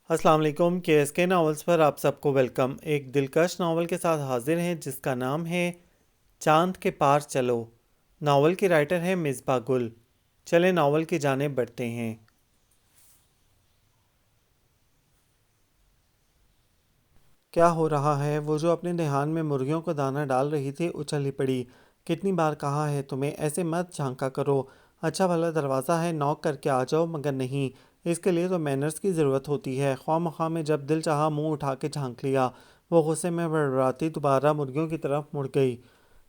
السلام علیکم کے ناولز پر آپ سب کو ویلکم۔ ایک دلکش ناول کے ساتھ حاضر ہیں جس کا نام ہے چاند کے پار چلو۔ ناول کی رائٹر ہے مصباح گل۔ چلیں ناول کی جانب بڑھتے ہیں۔ کیا ہو رہا ہے؟ وہ جو اپنے دہان میں مرغیوں کو دانہ ڈال رہی تھی اچھل ہی پڑی۔ کتنی بار کہا ہے تمہیں ایسے مت جھانکا کرو، اچھا بھلا دروازہ ہے نوک کر کے آ جاؤ، مگر نہیں، اس کے لیے تو مینرز کی ضرورت ہوتی ہے۔ خواہ مخواہ میں جب دل چاہا منہ اٹھا کے جھانک لیا۔ وہ غصے میں بڑبڑاتی دوبارہ مرغیوں کی طرف مڑ گئی۔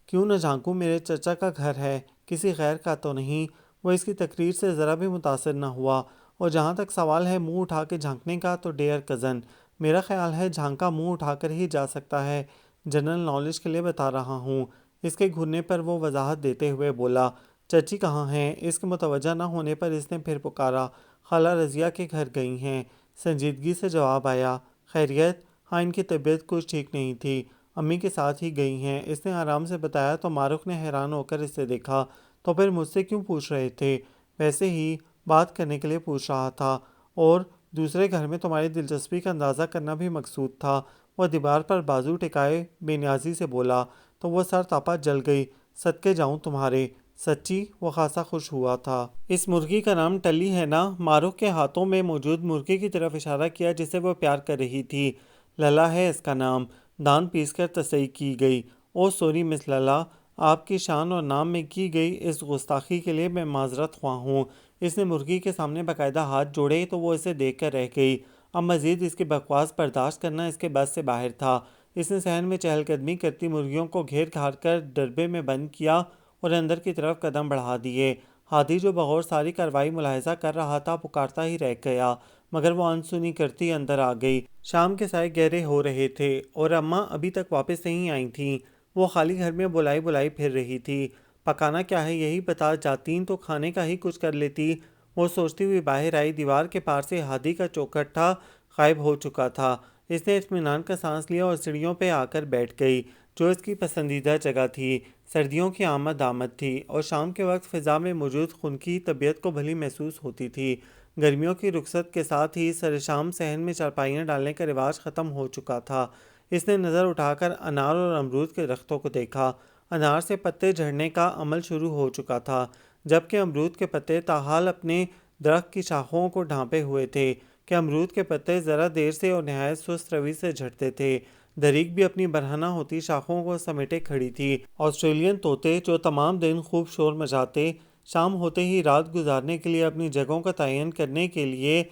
کیوں نہ جھانکوں؟ میرے چچا کا گھر ہے، کسی غیر کا تو نہیں۔ وہ اس کی تقریر سے ذرا بھی متاثر نہ ہوا، اور جہاں تک سوال ہے منہ اٹھا کے جھانکنے کا تو ڈیئر کزن، میرا خیال ہے جھانکا منہ اٹھا کر ہی جا سکتا ہے۔ جنرل نالج کے لیے بتا رہا ہوں۔ اس کے گھرنے پر وہ وضاحت دیتے ہوئے بولا۔ چچی کہاں ہیں؟ اس کے متوجہ نہ ہونے پر اس نے پھر پکارا۔ خالہ رضیہ کے گھر گئی ہیں، سنجیدگی سے جواب آیا۔ خیریت؟ ہاں، ان کی طبیعت کچھ ٹھیک نہیں تھی، امی کے ساتھ ہی گئی ہیں، اس نے آرام سے بتایا۔ تو معروف نے حیران ہو کر اس سے دیکھا۔ تو پھر مجھ سے کیوں پوچھ رہے تھے؟ ویسے ہی بات کرنے کے لیے پوچھ رہا تھا، اور دوسرے گھر میں تمہاری دلچسپی کا اندازہ کرنا بھی مقصود تھا۔ وہ دیوار پر بازو ٹکائے بے نیازی سے بولا۔ تو وہ سر تاپا جل گئی۔ صدقے جاؤں تمہارے۔ سچی؟ وہ خاصا خوش ہوا تھا۔ اس مرغی کا نام ٹلی ہے نا؟ معروف کے ہاتھوں میں موجود مرغی کی طرف اشارہ کیا جسے وہ پیار کر رہی تھی۔ للا ہے اس کا نام، دانت پیس کر تصحیح کی گئی۔ او سوری مس للا، آپ کی شان اور نام میں کی گئی اس گستاخی کے لیے میں معذرت خواہ ہوں۔ اس نے مرغی کے سامنے باقاعدہ ہاتھ جوڑے تو وہ اسے دیکھ کر رہ گئی۔ اب مزید اس کی بکواس برداشت کرنا اس کے بس سے باہر تھا۔ اس نے صحن میں چہل قدمی کرتی مرغیوں کو گھیر گھار کر ڈربے میں بند کیا اور اندر کی طرف قدم بڑھا دیے۔ ہادی جو بغور ساری کارروائی ملاحظہ کر رہا تھا پکارتا ہی رہ گیا، مگر وہ انسنی کرتی اندر آ گئی۔ شام کے سائے گہرے ہو رہے تھے اور اماں ابھی تک واپس نہیں آئی تھیں۔ وہ خالی گھر میں بلائی بلائی پھر رہی تھی۔ پکانا کیا ہے یہی بتا جاتیں تو کھانے کا ہی کچھ کر لیتی۔ وہ سوچتی ہوئی باہر آئی۔ دیوار کے پار سے ہادی کا چوکھٹا غائب ہو چکا تھا۔ اس نے اطمینان کا سانس لیا اور سیڑھیوں پہ آ کر بیٹھ گئی، جو اس کی پسندیدہ جگہ تھی۔ سردیوں کی آمد تھی اور شام کے وقت فضا میں موجود خنکی طبیعت کو بھلی محسوس ہوتی تھی۔ گرمیوں کی رخصت کے ساتھ ہی سر شام صحن میں چارپائیاں ڈالنے کا رواج ختم ہو چکا تھا۔ اس نے نظر اٹھا کر انار اور امرود کے درختوں کو دیکھا۔ انار سے پتے جھڑنے کا عمل شروع ہو چکا تھا، جبکہ امرود کے پتے تاحال اپنے درخت کی شاخوں کو ڈھانپے ہوئے تھے کہ امرود کے پتے ذرا دیر سے اور نہایت سست روی سے جھڑتے تھے۔ دریک بھی اپنی برہنہ ہوتی شاخوں کو سمیٹے کھڑی تھی۔ آسٹریلین طوطے جو تمام دن خوب شور مچاتے، شام ہوتے ہی رات گزارنے کے لیے اپنی جگہوں کا تعین کرنے کے لیے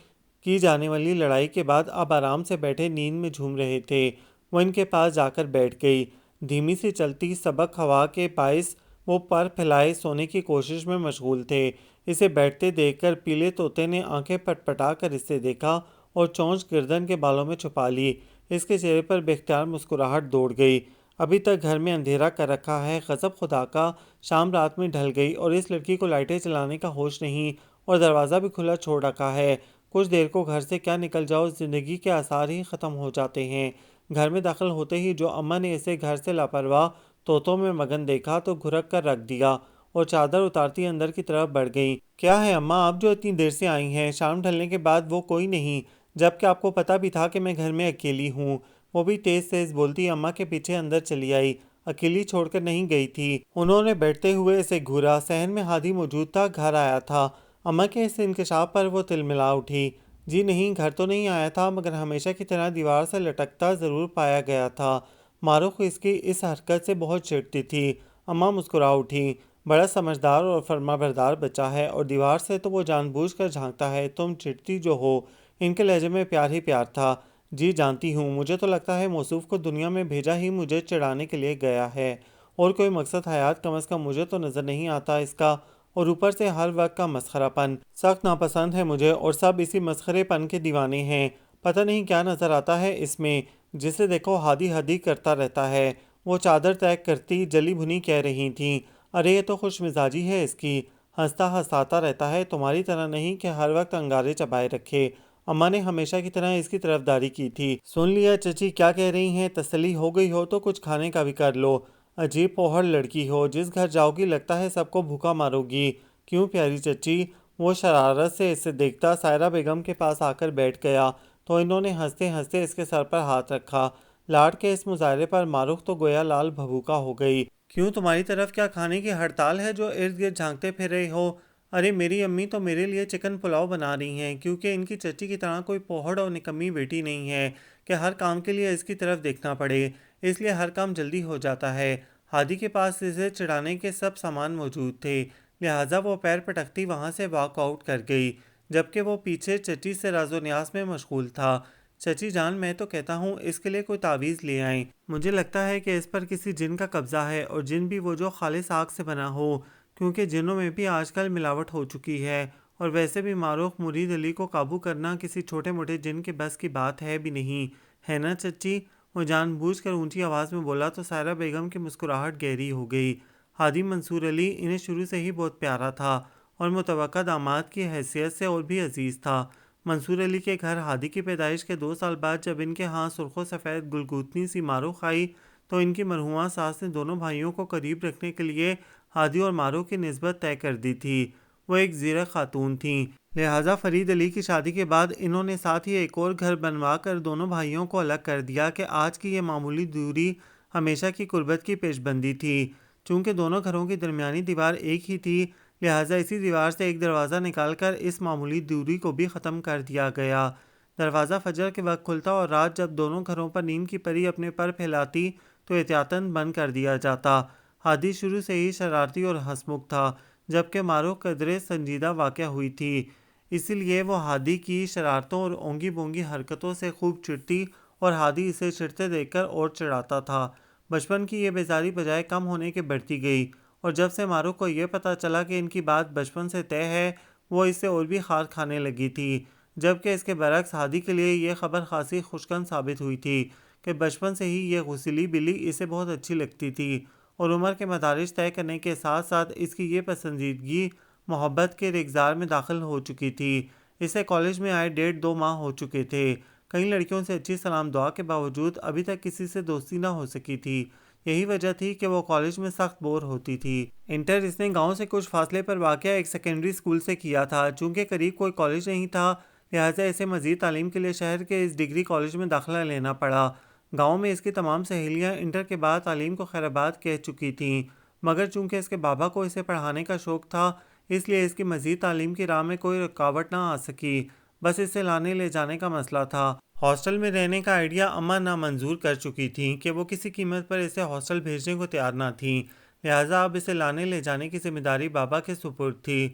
کی جانے والی لڑائی کے بعد اب آرام سے بیٹھے نیند میں جھوم رہے تھے۔ وہ ان کے پاس جا کر بیٹھ گئی۔ دھیمی سی چلتی سبک ہوا کے باعث وہ پر پھیلائے سونے کی کوشش میں مشغول تھے۔ اسے بیٹھتے دیکھ کر پیلے طوطے نے آنکھیں پٹ پٹا کر اس سے دیکھا اور چونچ گردن کے بالوں میں چھپا لی۔ اس کے چہرے پر بے اختیار مسکراہٹ دوڑ گئی۔ ابھی تک گھر میں اندھیرا کر رکھا ہے، غضب خدا کا! شام رات میں ڈھل گئی اور اس لڑکی کو لائٹیں چلانے کا ہوش نہیں، اور دروازہ بھی کھلا چھوڑ رکھا ہے۔ کچھ دیر کو گھر سے کیا نکل جاؤ، زندگی کے آثار ہی ختم ہو جاتے ہیں۔ گھر میں داخل ہوتے ہی جو اماں نے اسے گھر سے لاپرواہ طوطوں میں مگن دیکھا تو گھرک کر رکھ دیا اور چادر اتارتی اندر کی طرف بڑھ گئیں۔ کیا ہے اماں، آپ جو اتنی دیر سے آئی ہیں؟ شام ڈھلنے کے بعد وہ کوئی نہیں، جبکہ آپ کو پتہ بھی تھا کہ میں گھر میں اکیلی ہوں۔ وہ بھی تیز تیز بولتی اماں کے پیچھے اندر چلی آئی۔ اکیلی چھوڑ کر نہیں گئی تھی۔ انہوں نے بیٹھتے ہوئے اسے گھورا۔ صحن میں ہادی موجود تھا، گھر آیا تھا۔ اماں کے اس انکشاف پر وہ تلملا اٹھی۔ جی نہیں، گھر تو نہیں آیا تھا، مگر ہمیشہ کی طرح دیوار سے لٹکتا ضرور پایا گیا تھا۔ معروف اس کی اس حرکت سے بہت چڑھتی تھی۔ اماں مسکرا اٹھی۔ بڑا سمجھدار اور فرما بردار بچہ ہے، اور دیوار سے تو وہ جان بوجھ کر جھانکتا ہے، تم چڑھتی جو ہو۔ ان کے لہجے میں پیار ہی پیار تھا۔ جی جانتی ہوں، مجھے تو لگتا ہے موصوف کو دنیا میں بھیجا ہی مجھے چڑھانے کے لیے گیا ہے، اور کوئی مقصد حیات کم از کم مجھے تو نظر نہیں آتا اس کا۔ اور اوپر سے ہر وقت کا مسخرہ پن سخت ناپسند ہے مجھے، اور سب اسی مسخرے پن کے دیوانے ہیں۔ پتہ نہیں کیا نظر آتا ہے اس میں، جسے دیکھو ہادی ہادی کرتا رہتا ہے۔ وہ چادر طے کرتی جلی بھنی کہہ رہی تھیں۔ ارے یہ تو خوش مزاجی ہے اس کی، ہنستا ہنساتا رہتا ہے، تمہاری طرح نہیں کہ ہر وقت انگارے چبائے رکھے۔ اماں نے ہمیشہ کی طرح اس کی طرفداری کی تھی۔ سن لیا چچی کیا کہہ رہی ہیں؟ تسلی ہو گئی ہو تو کچھ کھانے کا بھی کر لو۔ عجیب پوہڑ لڑکی ہو، جس گھر جاؤ گی لگتا ہے سب کو بھوکا مارو گی۔ کیوں پیاری چچی؟ وہ شرارت سے اسے دیکھتا سائرہ بیگم کے پاس آ کر بیٹھ گیا۔ تو انہوں نے ہنستے ہنستے اس کے سر پر ہاتھ رکھا۔ لاڈ کے اس مظاہرے پر ماروخ تو گویا لال بھبوکا ہو گئی۔ کیوں، تمہاری طرف کیا کھانے کی ہڑتال ہے جو ارد گرد جھانکتے پھر رہے ہو؟ ارے میری امی تو میرے لیے چکن پلاؤ بنا رہی ہیں، کیونکہ ان کی چچی کی طرح کوئی پوہڑ اور نکمی بیٹی نہیں ہے کہ ہر کام کے لیے اس کی طرف دیکھنا پڑے، اس لیے ہر کام جلدی ہو جاتا ہے۔ ہادی کے پاس اسے چڑھانے کے سب سامان موجود تھے، لہٰذا وہ پیر پٹکتی وہاں سے واک آؤٹ کر گئی، جبکہ وہ پیچھے چچی سے راز و نیاز میں مشغول تھا۔ چچی جان، میں تو کہتا ہوں اس کے لیے کوئی تعویذ لے آئیں، مجھے لگتا ہے کہ اس پر کسی جن کا قبضہ ہے، اور جن بھی وہ جو خالص آگ سے بنا ہو، کیونکہ جنوں میں بھی آج کل ملاوٹ ہو چکی ہے، اور ویسے بھی ماروخ مرید علی کو قابو کرنا کسی چھوٹے موٹے جن کے بس کی بات ہے بھی نہیں، ہے نا چچی؟ وہ جان بوجھ کر اونچی آواز میں بولا تو سائرہ بیگم کی مسکراہٹ گہری ہو گئی۔ ہادی منصور علی انہیں شروع سے ہی بہت پیارا تھا اور متوقع داماد کی حیثیت سے اور بھی عزیز تھا۔ منصور علی کے گھر ہادی کی پیدائش کے 2 سال بعد جب ان کے ہاں سرخ و سفید گلگوتنی سی ماروخ آئی تو ان کی مرحومہ ساس نے دونوں بھائیوں کو قریب رکھنے کے لیے ہادی اور ماروخ کی نسبت طے کر دی تھی۔ وہ ایک زیرک خاتون تھیں، لہٰذا فرید علی کی شادی کے بعد انہوں نے ساتھ ہی ایک اور گھر بنوا کر دونوں بھائیوں کو الگ کر دیا کہ آج کی یہ معمولی دوری ہمیشہ کی قربت کی پیش بندی تھی۔ چونکہ دونوں گھروں کی درمیانی دیوار ایک ہی تھی، لہٰذا اسی دیوار سے ایک دروازہ نکال کر اس معمولی دوری کو بھی ختم کر دیا گیا۔ دروازہ فجر کے وقت کھلتا اور رات جب دونوں گھروں پر نیند کی پری اپنے پر پھیلاتی تو احتیاطاً بند کر دیا جاتا۔ ہادی شروع سے ہی شرارتی اور ہنسمکھ تھا، جبکہ ماروخ قدرے سنجیدہ واقع ہوئی تھی، اسی لیے وہ ہادی کی شرارتوں اور اونگی بونگی حرکتوں سے خوب چڑھتی اور ہادی اسے چڑھتے دیکھ کر اور چڑھاتا تھا۔ بچپن کی یہ بیزاری بجائے کم ہونے کے بڑھتی گئی، اور جب سے ماروخ کو یہ پتہ چلا کہ ان کی بات بچپن سے طے ہے، وہ اس سے اور بھی خار کھانے لگی تھی، جبکہ اس کے برعکس ہادی کے لیے یہ خبر خاصی خوشگوار ثابت ہوئی تھی کہ بچپن سے ہی یہ غسیلی بلی اسے بہت اچھی لگتی تھی، اور عمر کے مدارج طے کرنے کے ساتھ ساتھ اس کی یہ پسندیدگی محبت کے ریگزار میں داخل ہو چکی تھی۔ اسے کالج میں آئے 1.5-2 ماہ ہو چکے تھے۔ کئی لڑکیوں سے اچھی سلام دعا کے باوجود ابھی تک کسی سے دوستی نہ ہو سکی تھی۔ یہی وجہ تھی کہ وہ کالج میں سخت بور ہوتی تھی۔ انٹر اس نے گاؤں سے کچھ فاصلے پر واقع ایک سیکنڈری اسکول سے کیا تھا۔ چونکہ قریب کوئی کالج نہیں تھا، لہٰذا اسے مزید تعلیم کے لیے شہر کے اس ڈگری کالج میں داخلہ لینا پڑا۔ گاؤں میں اس کی تمام سہیلیاں انٹر کے بعد تعلیم کو خیر آباد کہہ چکی تھیں، مگر چونکہ اس کے بابا کو اسے پڑھانے کا شوق تھا، اس لیے اس کی مزید تعلیم کی راہ میں کوئی رکاوٹ نہ آ سکی، بس اسے لانے لے جانے کا مسئلہ تھا۔ ہاسٹل میں رہنے کا آئیڈیا اماں نامنظور کر چکی تھیں کہ وہ کسی قیمت پر اسے ہاسٹل بھیجنے کو تیار نہ تھیں، لہٰذا اب اسے لانے لے جانے کی ذمہ داری بابا کے سپرد تھی،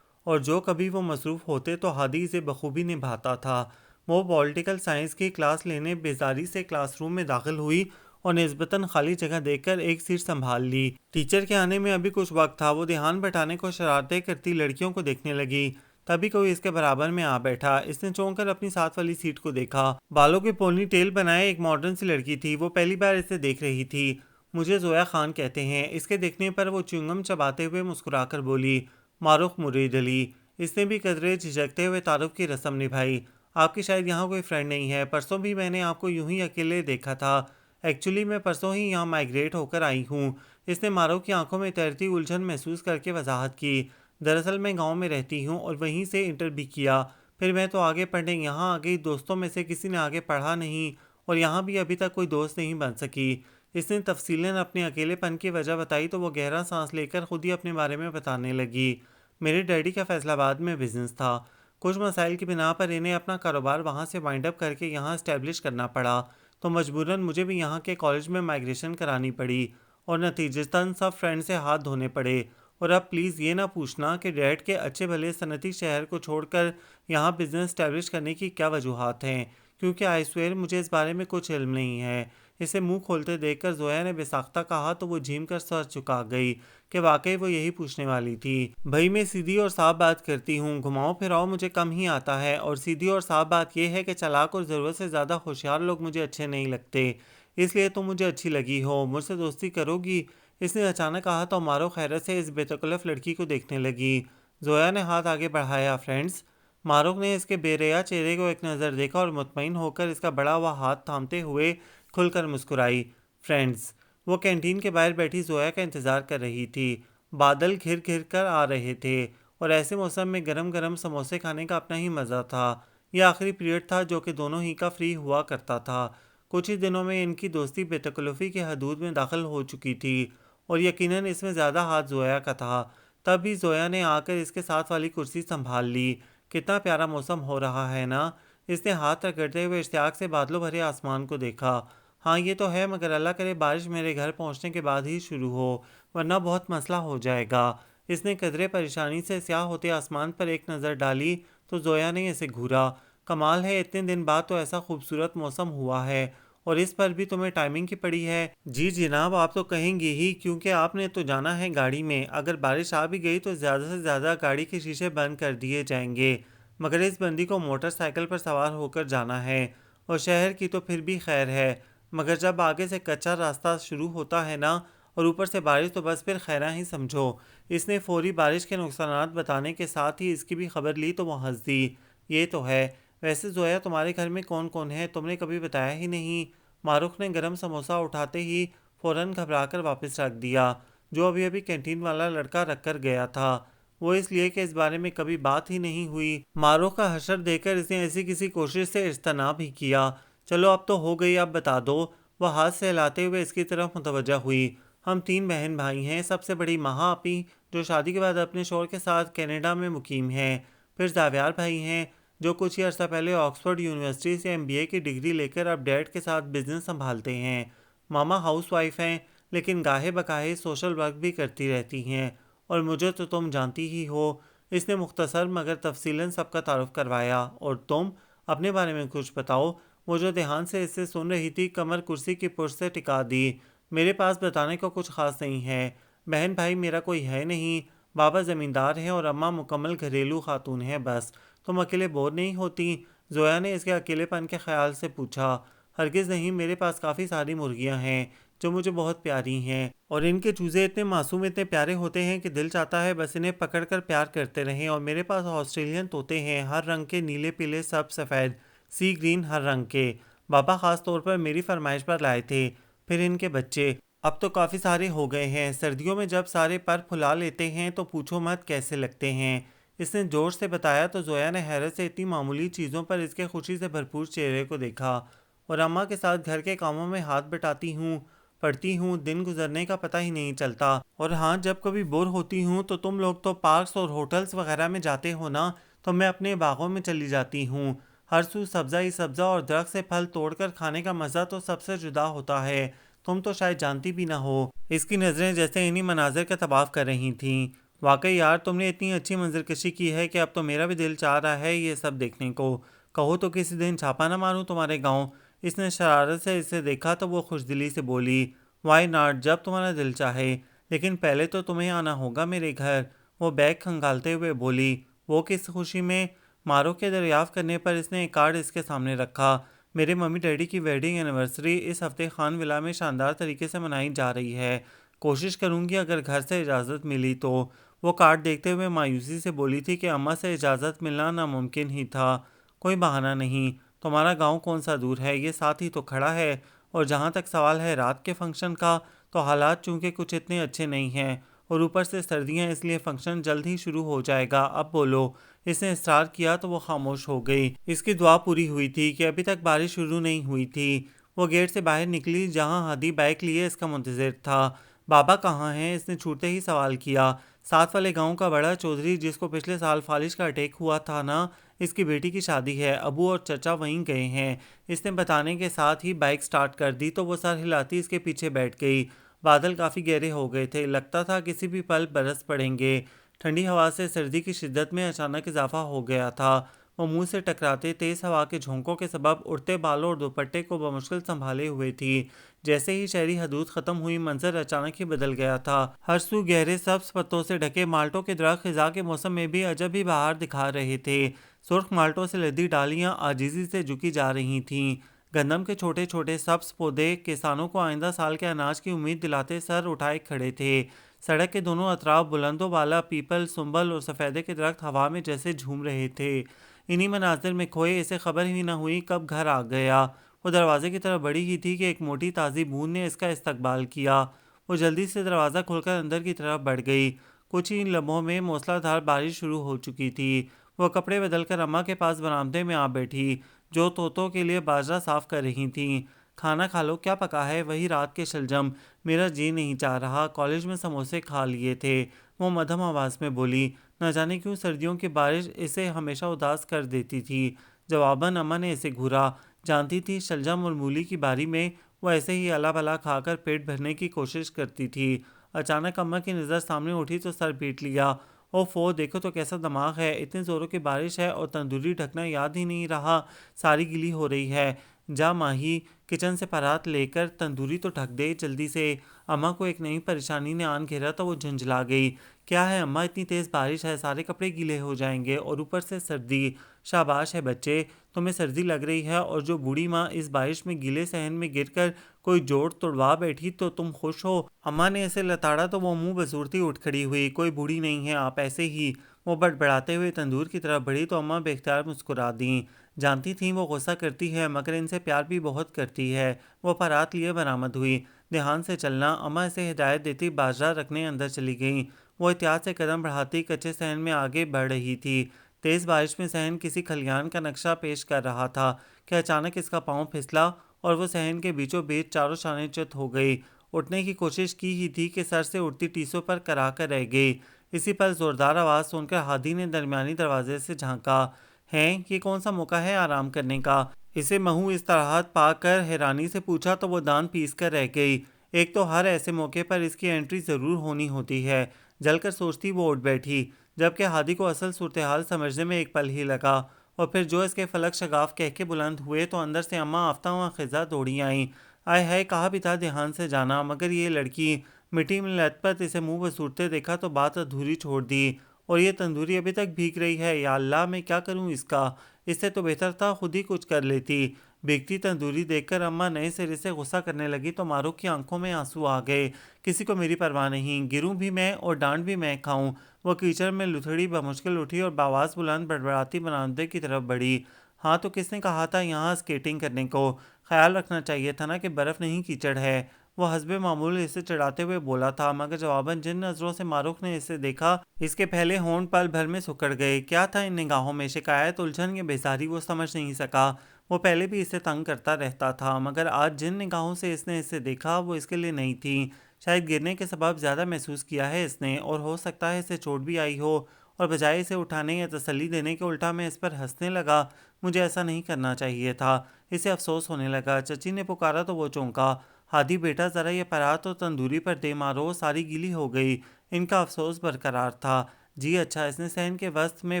اور جو کبھی وہ مصروف ہوتے تو ہادی اسے بخوبی نبھاتا تھا۔ وہ پولیٹیکل سائنس کی کلاس لینے بیزاری سے کلاس روم میں داخل ہوئی اور نسبتاً خالی جگہ دیکھ کر ایک سیٹ سنبھال لی۔ ٹیچر کے آنے میں ابھی کچھ وقت تھا، وہ دھیان بٹانے کو شرارتیں کرتی لڑکیوں کو دیکھنے لگی، تبھی کوئی اس کے برابر میں آ بیٹھا۔ اس نے چونک کر اپنی ساتھ والی سیٹ کو دیکھا۔ بالوں کی پونی ٹیل بنائے ایک ماڈرن سی لڑکی تھی، وہ پہلی بار اسے دیکھ رہی تھی۔ مجھے زویا خان کہتے ہیں۔ اس کے دیکھنے پر وہ چیونگم چباتے ہوئے مسکرا کر بولی، ماروخ مرید علی۔ اس نے بھی قدرے جھجکتے ہوئے تعارف کی رسم نبھائی۔ آپ کی شاید یہاں کوئی فرینڈ نہیں ہے، پرسوں بھی میں نے آپ کو یوں ہی اکیلے دیکھا تھا، ایکچولی میں پرسوں ہی یہاں مائیگریٹ ہو کر آئی ہوں۔ اس نے ماروخ کی آنکھوں میں تیرتی الجھن محسوس کر کے وضاحت کی، دراصل میں گاؤں میں رہتی ہوں اور وہیں سے انٹر بھی کیا، پھر میں تو آگے پڑھنے یہاں آ گئی، دوستوں میں سے کسی نے آگے پڑھا نہیں اور یہاں بھی ابھی تک کوئی دوست نہیں بن سکی۔ اس نے تفصیلاً اپنے اکیلے پن کی وجہ بتائی تو وہ گہرا سانس لے کر خود ہی اپنے بارے میں بتانے لگی۔ میرے ڈیڈی کا فیصل آباد میں بزنس تھا، کچھ مسائل کی بنا پر انہیں اپنا کاروبار وہاں سے وائنڈ اپ کر کے یہاں اسٹیبلش کرنا پڑا، تو مجبوراً مجھے بھی یہاں کے کالج میں مائیگریشن کرانی پڑی اور نتیجتاً سب فرینڈ سے ہاتھ دھونے پڑے۔ اور اب پلیز یہ نہ پوچھنا کہ ڈیڈ کے اچھے بھلے صنعتی شہر کو چھوڑ کر یہاں بزنس اسٹیبلش کرنے کی کیا وجوہات ہیں، کیونکہ آئی سویئر مجھے اس بارے میں کچھ علم نہیں ہے۔ اسے منہ کھولتے دیکھ کر زویا نے بے ساختہ کہا تو وہ جھیم کر سر چکا گئی کہ واقعی وہ یہی پوچھنے والی تھی۔ بھائی میں سیدھی اور صاف بات کرتی ہوں، گھماؤ پھراؤ مجھے کم ہی آتا ہے، اور سیدھی اور صاف بات یہ ہے کہ چالاک اور ضرورت سے زیادہ ہوشیار لوگ مجھے اچھے نہیں لگتے، اس لیے تم مجھے اچھی لگی ہو، مجھ سے دوستی کرو گی؟ اس نے اچانک کہا تو ماروخ حیرت سے اس بے تکلف لڑکی کو دیکھنے لگی۔ زویا نے ہاتھ آگے بڑھایا، فرینڈز؟ ماروخ نے اس کے بے ریا چہرے کو ایک نظر دیکھا اور مطمئن ہو کر اس کا بڑا ہوا ہاتھ تھامتے ہوئے کھل کر مسکرائی، فرینڈز؟ وہ کینٹین کے باہر بیٹھی زویا کا انتظار کر رہی تھی۔ بادل گھر گھر کر آ رہے تھے اور ایسے موسم میں گرم گرم سموسے کھانے کا اپنا ہی مزہ تھا۔ یہ آخری پیریڈ تھا جو کہ دونوں ہی کا فری ہوا کرتا تھا۔ کچھ ہی دنوں میں ان کی دوستی بے تکلفی کی حدود میں داخل ہو چکی تھی اور یقیناً اس میں زیادہ ہاتھ زویا کا تھا۔ تب بھی زویا نے آ کر اس کے ساتھ والی کرسی سنبھال لی۔ کتنا پیارا موسم ہو رہا ہے نا؟ اس نے ہاتھ رگڑتے ہوئے اشتیاق سے بادلوں بھرے آسمان کو دیکھا۔ ہاں یہ تو ہے، مگر اللہ کرے بارش میرے گھر پہنچنے کے بعد ہی شروع ہو، ورنہ بہت مسئلہ ہو جائے گا۔ اس نے قدرے پریشانی سے سیاہ ہوتے آسمان پر ایک نظر ڈالی تو زویا نے اسے گھورا۔ کمال ہے، اتنے دن بعد تو ایسا خوبصورت موسم ہوا ہے اور اس پر بھی تمہیں ٹائمنگ کی پڑی ہے۔ جی جناب، آپ تو کہیں گے ہی، کیونکہ آپ نے تو جانا ہے گاڑی میں۔ اگر بارش آ بھی گئی تو زیادہ سے زیادہ گاڑی کے شیشے بند کر دیے جائیں گے، مگر اس بندی کو موٹر سائیکل پر سوار ہو کر جانا ہے، اور شہر کی تو پھر بھی خیر ہے، مگر جب آگے سے کچا راستہ شروع ہوتا ہے نا، اور اوپر سے بارش، تو بس پھر خیرہ ہی سمجھو۔ اس نے فوری بارش کے نقصانات بتانے کے ساتھ ہی اس کی بھی خبر لی تو وہ ہنس دی۔ یہ تو ہے، ویسے زویا تمہارے گھر میں کون کون ہے؟ تم نے کبھی بتایا ہی نہیں۔ معروف نے گرم سموسہ اٹھاتے ہی فوراً گھبرا کر واپس رکھ دیا، جو ابھی ابھی کینٹین والا لڑکا رکھ کر گیا تھا۔ وہ اس لیے کہ اس بارے میں کبھی بات ہی نہیں ہوئی۔ معروف کا حشر دیکھ کر اس نے ایسی کسی کوشش سے اجتناب ہی کیا۔ چلو اب تو ہو گئی، اب بتا دو۔ وہ ہاتھ سے ہلاتے ہوئے اس کی طرف متوجہ ہوئی۔ ہم 3 بہن بھائی ہیں، سب سے بڑی مہا آپی، جو شادی کے بعد اپنے شوہر کے ساتھ کینیڈا میں مقیم ہیں۔ پھر زاویار بھائی ہیں، جو کچھ ہی عرصہ پہلے آکسفورڈ یونیورسٹی سے MBA کی ڈگری لے کر اب ڈیڈ کے ساتھ بزنس سنبھالتے ہیں۔ ماما ہاؤس وائف ہیں، لیکن گاہے بگاہے سوشل ورک بھی کرتی رہتی ہیں، اور مجھے تو تم جانتی ہی ہو۔ اس نے مختصر مگر تفصیلاً سب کا تعارف کروایا۔ اور تم اپنے بارے میں کچھ بتاؤ۔ وہ جو دھیان سے اس سے سن رہی تھی، کمر کرسی کی پشت سے ٹکا دی۔ میرے پاس بتانے کو کچھ خاص نہیں ہے، بہن بھائی میرا کوئی ہے نہیں۔ بابا زمیندار ہیں اور اماں مکمل گھریلو خاتون ہیں بس۔ تم اکیلے بور نہیں ہوتی؟ زویا نے اس کے اکیلے پن کے خیال سے پوچھا۔ ہرگز نہیں، میرے پاس کافی ساری مرغیاں ہیں جو مجھے بہت پیاری ہیں، اور ان کے چوزے اتنے معصوم، اتنے پیارے ہوتے ہیں کہ دل چاہتا ہے بس انہیں پکڑ کر پیار کرتے رہیں۔ اور میرے پاس آسٹریلین طوطے ہیں، ہر رنگ کے، نیلے پیلے سب سفید، سی گرین، ہر رنگ کے۔ بابا خاص طور پر میری فرمائش پر لائے تھے۔ پھر ان کے بچے اب تو کافی سارے ہو گئے ہیں۔ سردیوں میں جب سارے پر پھلا لیتے ہیں تو پوچھو مت کیسے لگتے ہیں۔ اس نے جوش سے بتایا تو زویا نے حیرت سے اتنی معمولی چیزوں پر اس کے خوشی سے بھرپور چہرے کو دیکھا۔ اور اماں کے ساتھ گھر کے کاموں میں ہاتھ بٹاتی ہوں، پڑھتی ہوں، دن گزرنے کا پتہ ہی نہیں چلتا۔ اور ہاں، جب کبھی بور ہوتی ہوں تو تم لوگ تو پارکس اور ہوٹلز وغیرہ میں جاتے ہو نا، تو میں اپنے باغوں میں چلی جاتی ہوں۔ ہر سو سبزہ ہی سبزہ، اور درخت سے پھل توڑ کر کھانے کا مزہ تو سب سے جدا ہوتا ہے۔ تم تو شاید جانتی بھی نہ ہو۔ اس کی نظریں جیسے انہی مناظر کا طواف کر رہی تھیں۔ واقعی یار، تم نے اتنی اچھی منظر کشی کی ہے کہ اب تو میرا بھی دل چاہ رہا ہے یہ سب دیکھنے کو۔ کہو تو کسی دن چھاپا نہ ماروں تمہارے گاؤں؟ اس نے شرارت سے اسے دیکھا تو وہ خوش دلی سے بولی، وائی ناٹ، جب تمہارا دل چاہے، لیکن پہلے تو تمہیں آنا ہوگا میرے گھر۔ وہ بیگ کھنگالتے ہوئے بولی۔ وہ کس خوشی میں؟ مارو کے دریافت کرنے پر اس نے ایک کارڈ اس کے سامنے رکھا۔ میرے ممی ڈیڈی کی ویڈنگ اینیورسری اس ہفتے خان ولا میں شاندار طریقے سے منائی جا رہی ہے۔ کوشش کروں گی اگر گھر سے اجازت ملی تو۔ وہ کارڈ دیکھتے ہوئے مایوسی سے بولی تھی کہ اماں سے اجازت ملنا ناممکن ہی تھا۔ کوئی بہانہ نہیں، تمہارا گاؤں کون سا دور ہے، یہ ساتھ ہی تو کھڑا ہے۔ اور جہاں تک سوال ہے رات کے فنکشن کا، تو حالات چونکہ کچھ اتنے اچھے نہیں ہیں، اور اوپر سے سردیاں، اس لیے فنکشن جلد ہی شروع ہو جائے گا۔ اب بولو۔ اس نے اصرار کیا تو وہ خاموش ہو گئی۔ اس کی دعا پوری ہوئی تھی کہ ابھی تک بارش شروع نہیں ہوئی تھی۔ وہ گیٹ سے باہر نکلی جہاں ہادی بائک لیے اس کا منتظر تھا۔ بابا کہاں ہیں؟ اس نے چھوٹتے ہی سوال کیا۔ ساتھ والے گاؤں کا بڑا چودھری جس کو پچھلے سال فالج کا اٹیک ہوا تھا نا، اس کی بیٹی کی شادی ہے، ابو اور چچا وہیں گئے ہیں۔ اس نے بتانے کے ساتھ ہی بائک سٹارٹ کر دی تو وہ سر ہلاتی اس کے پیچھے بیٹھ گئی۔ بادل کافی گہرے ہو گئے تھے، لگتا تھا کسی بھی پل برس پڑیں گے۔ ٹھنڈی ہوا سے سردی کی شدت میں اچانک اضافہ ہو گیا تھا۔ وہ منہ سے ٹکراتے تیز ہوا کے جھونکوں کے سبب اڑتے بالوں اور دوپٹے کو بمشکل سنبھالے ہوئے تھی۔ جیسے ہی شہری حدود ختم ہوئی، منظر اچانک ہی بدل گیا تھا۔ ہر سو گہرے سبز پتوں سے ڈھکے مالٹوں کے درخت خزاں کے موسم میں بھی عجب ہی بہار دکھا رہے تھے۔ سرخ مالٹوں سے لدی ڈالیاں عاجزی سے جھکی جا رہی تھیں۔ گندم کے چھوٹے چھوٹے سبز پودے کسانوں کو آئندہ سال کے اناج کی امید دلاتے سر اٹھائے کھڑے تھے۔ سڑک کے دونوں اطراف بلند و بالا پیپل، سنبل اور سفیدے کے درخت ہوا میں جیسے جھوم رہے تھے۔ انہی مناظر میں کھوئے اسے خبر ہی نہ ہوئی کب گھر آ گیا۔ وہ دروازے کی طرف بڑھی ہی تھی کہ ایک موٹی تازی بوند نے اس کا استقبال کیا۔ وہ جلدی سے دروازہ کھول کر اندر کی طرف بڑھ گئی۔ کچھ ہی لمحوں میں موسلادھار بارش شروع ہو چکی تھی۔ وہ کپڑے بدل کر اماں کے پاس برآمدے میں آ بیٹھی جو طوطوں کے لیے باجرہ صاف کر رہی تھیں۔ کھانا کھا لو، کیا پکا ہے؟ وہی رات کے شلجم، میرا جی نہیں چاہ رہا، کالج میں سموسے کھا لیے تھے، وہ مدھم آواز میں بولی۔ نہ جانے کیوں سردیوں کی بارش اسے ہمیشہ اداس کر دیتی تھی۔ جواباً اماں نے اسے گھورا، جانتی تھی شلجم اور مولی کی باری میں وہ ایسے ہی الا بلا کھا کر پیٹ بھرنے کی کوشش کرتی تھی۔ اچانک اماں کی نظر سامنے اٹھی تو سر پیٹ لیا۔ اوفو، دیکھو تو کیسا دماغ ہے، اتنے زوروں کی بارش ہے اور تندوری ڈھکنا یاد ہی نہیں رہا، ساری گیلی ہو رہی ہے۔ جا ماہی، کچن سے پرات لے کر تندوری تو ڈھک دے جلدی سے۔ اماں کو ایک نئی پریشانی نے آن گھیرا تو وہ جھنجھلا گئی۔ کیا ہے اماں، اتنی تیز بارش ہے، سارے کپڑے گیلے ہو جائیں گے اور اوپر سے سردی۔ شاباش ہے بچے، تمہیں سردی لگ رہی ہے اور جو بوڑھی ماں اس بارش میں گیلے صحن میں گر کر کوئی جوڑ توڑوا بیٹھی تو تم خوش ہو؟ اماں نے اسے لتاڑا تو وہ منہ بسورتی اٹھ کھڑی ہوئی۔ کوئی بوڑھی نہیں ہے آپ، ایسے ہی۔ وہ بڑبڑاتے ہوئے تندور کی طرف بڑھی تو اماں بے اختیار مسکرا دیں۔ جانتی تھیں وہ غصہ کرتی ہے مگر ان سے پیار بھی بہت کرتی ہے۔ وہ پرات لیے برآمد ہوئی۔ دھیان سے چلنا، اماں اسے ہدایت دیتی باجرہ رکھنے اندر چلی گئیں۔ وہ احتیاط سے قدم بڑھاتی کچے صحن میں آگے بڑھ رہی تھی۔ تیز بارش میں صحن کسی کھلیان کا نقشہ پیش کر رہا تھا کہ اچانک اس کا پاؤں پھسلا اور وہ صحن کے بیچوں بیچ چاروں شانے چت ہو گئی۔ اٹھنے کی کوشش کی ہی تھی کہ سر سے اٹھتی ٹیسوں پر کرا کر رہ گئی۔ اسی پر زوردار آواز سن کر ہادی نے درمیانی دروازے سے جھانکا۔ ہیں، یہ کون سا موقع ہے آرام کرنے کا؟ اسے محو استراحت پا کر حیرانی سے پوچھا تو وہ دان پیس کر رہ گئی۔ ایک تو ہر ایسے موقع پر اس کی انٹری ضرور ہونی ہوتی ہے، جل کر سوچتی وہ اٹھ بیٹھی، جبکہ ہادی کو اصل صورتحال سمجھنے میں ایک پل ہی لگا، اور پھر جو اس کے فلک شگاف کہہ کے بلند ہوئے تو اندر سے اماں آفتہ خزاں دوڑی آئیں۔ آئے ہائے، کہا بھی تھا دھیان سے جانا، مگر یہ لڑکی، مٹی میں لت پت اسے منہ بسورتے دیکھا تو بات ادھوری چھوڑ دی۔ اور یہ تندوری ابھی تک بھیگ رہی ہے، یا اللہ میں کیا کروں اس کا؟ اس سے تو بہتر تھا خود ہی کچھ کر لیتی۔ بھیگتی تندوری دیکھ کر اماں نئے سرے سے غصہ کرنے لگی تو مارو کی آنکھوں میں آنسو آ گئے۔ کسی کو میری پرواہ نہیں، گروں بھی میں اور ڈانٹ بھی میں کھاؤں۔ وہ کیچڑ میں لتھڑی بمشکل اٹھی اور بآواز بلند بڑبڑاتی برآمدے کی طرف بڑھی۔ ہاں تو کس نے کہا تھا یہاں اسکیٹنگ کرنے کو؟ خیال رکھنا چاہیے تھا نا کہ برف نہیں کیچڑ ہے۔ وہ حسب معمول اسے چڑھاتے ہوئے بولا تھا، مگر جواباً جن نظروں سے معروف نے اسے دیکھا اس کے پہلے ہونٹ پل بھر میں سکڑ گئے۔ کیا تھا ان نگاہوں میں؟ شکایت، الجھن یا بیزاری؟ وہ سمجھ نہیں سکا۔ وہ پہلے بھی اسے تنگ کرتا رہتا تھا مگر آج جن نگاہوں سے اس نے اسے دیکھا وہ اس کے لیے نہیں تھیں۔ شاید گرنے کے سبب زیادہ محسوس کیا ہے اس نے، اور ہو سکتا ہے اسے چوٹ بھی آئی ہو، اور بجائے اسے اٹھانے یا تسلی دینے کے الٹا میں اس پر ہنسنے لگا۔ مجھے ایسا نہیں کرنا چاہیے تھا۔ اسے افسوس ہونے لگا۔ چچی نے پکارا تو وہ چونکا۔ ہادی بیٹا، ذرا یہ پرات تو تندوری پر دے مارو، ساری گیلی ہو گئی۔ ان کا افسوس برقرار تھا۔ جی اچھا، اس نے صحن کے وسط میں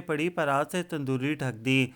پڑی پرات سے تندوری ڈھک دی۔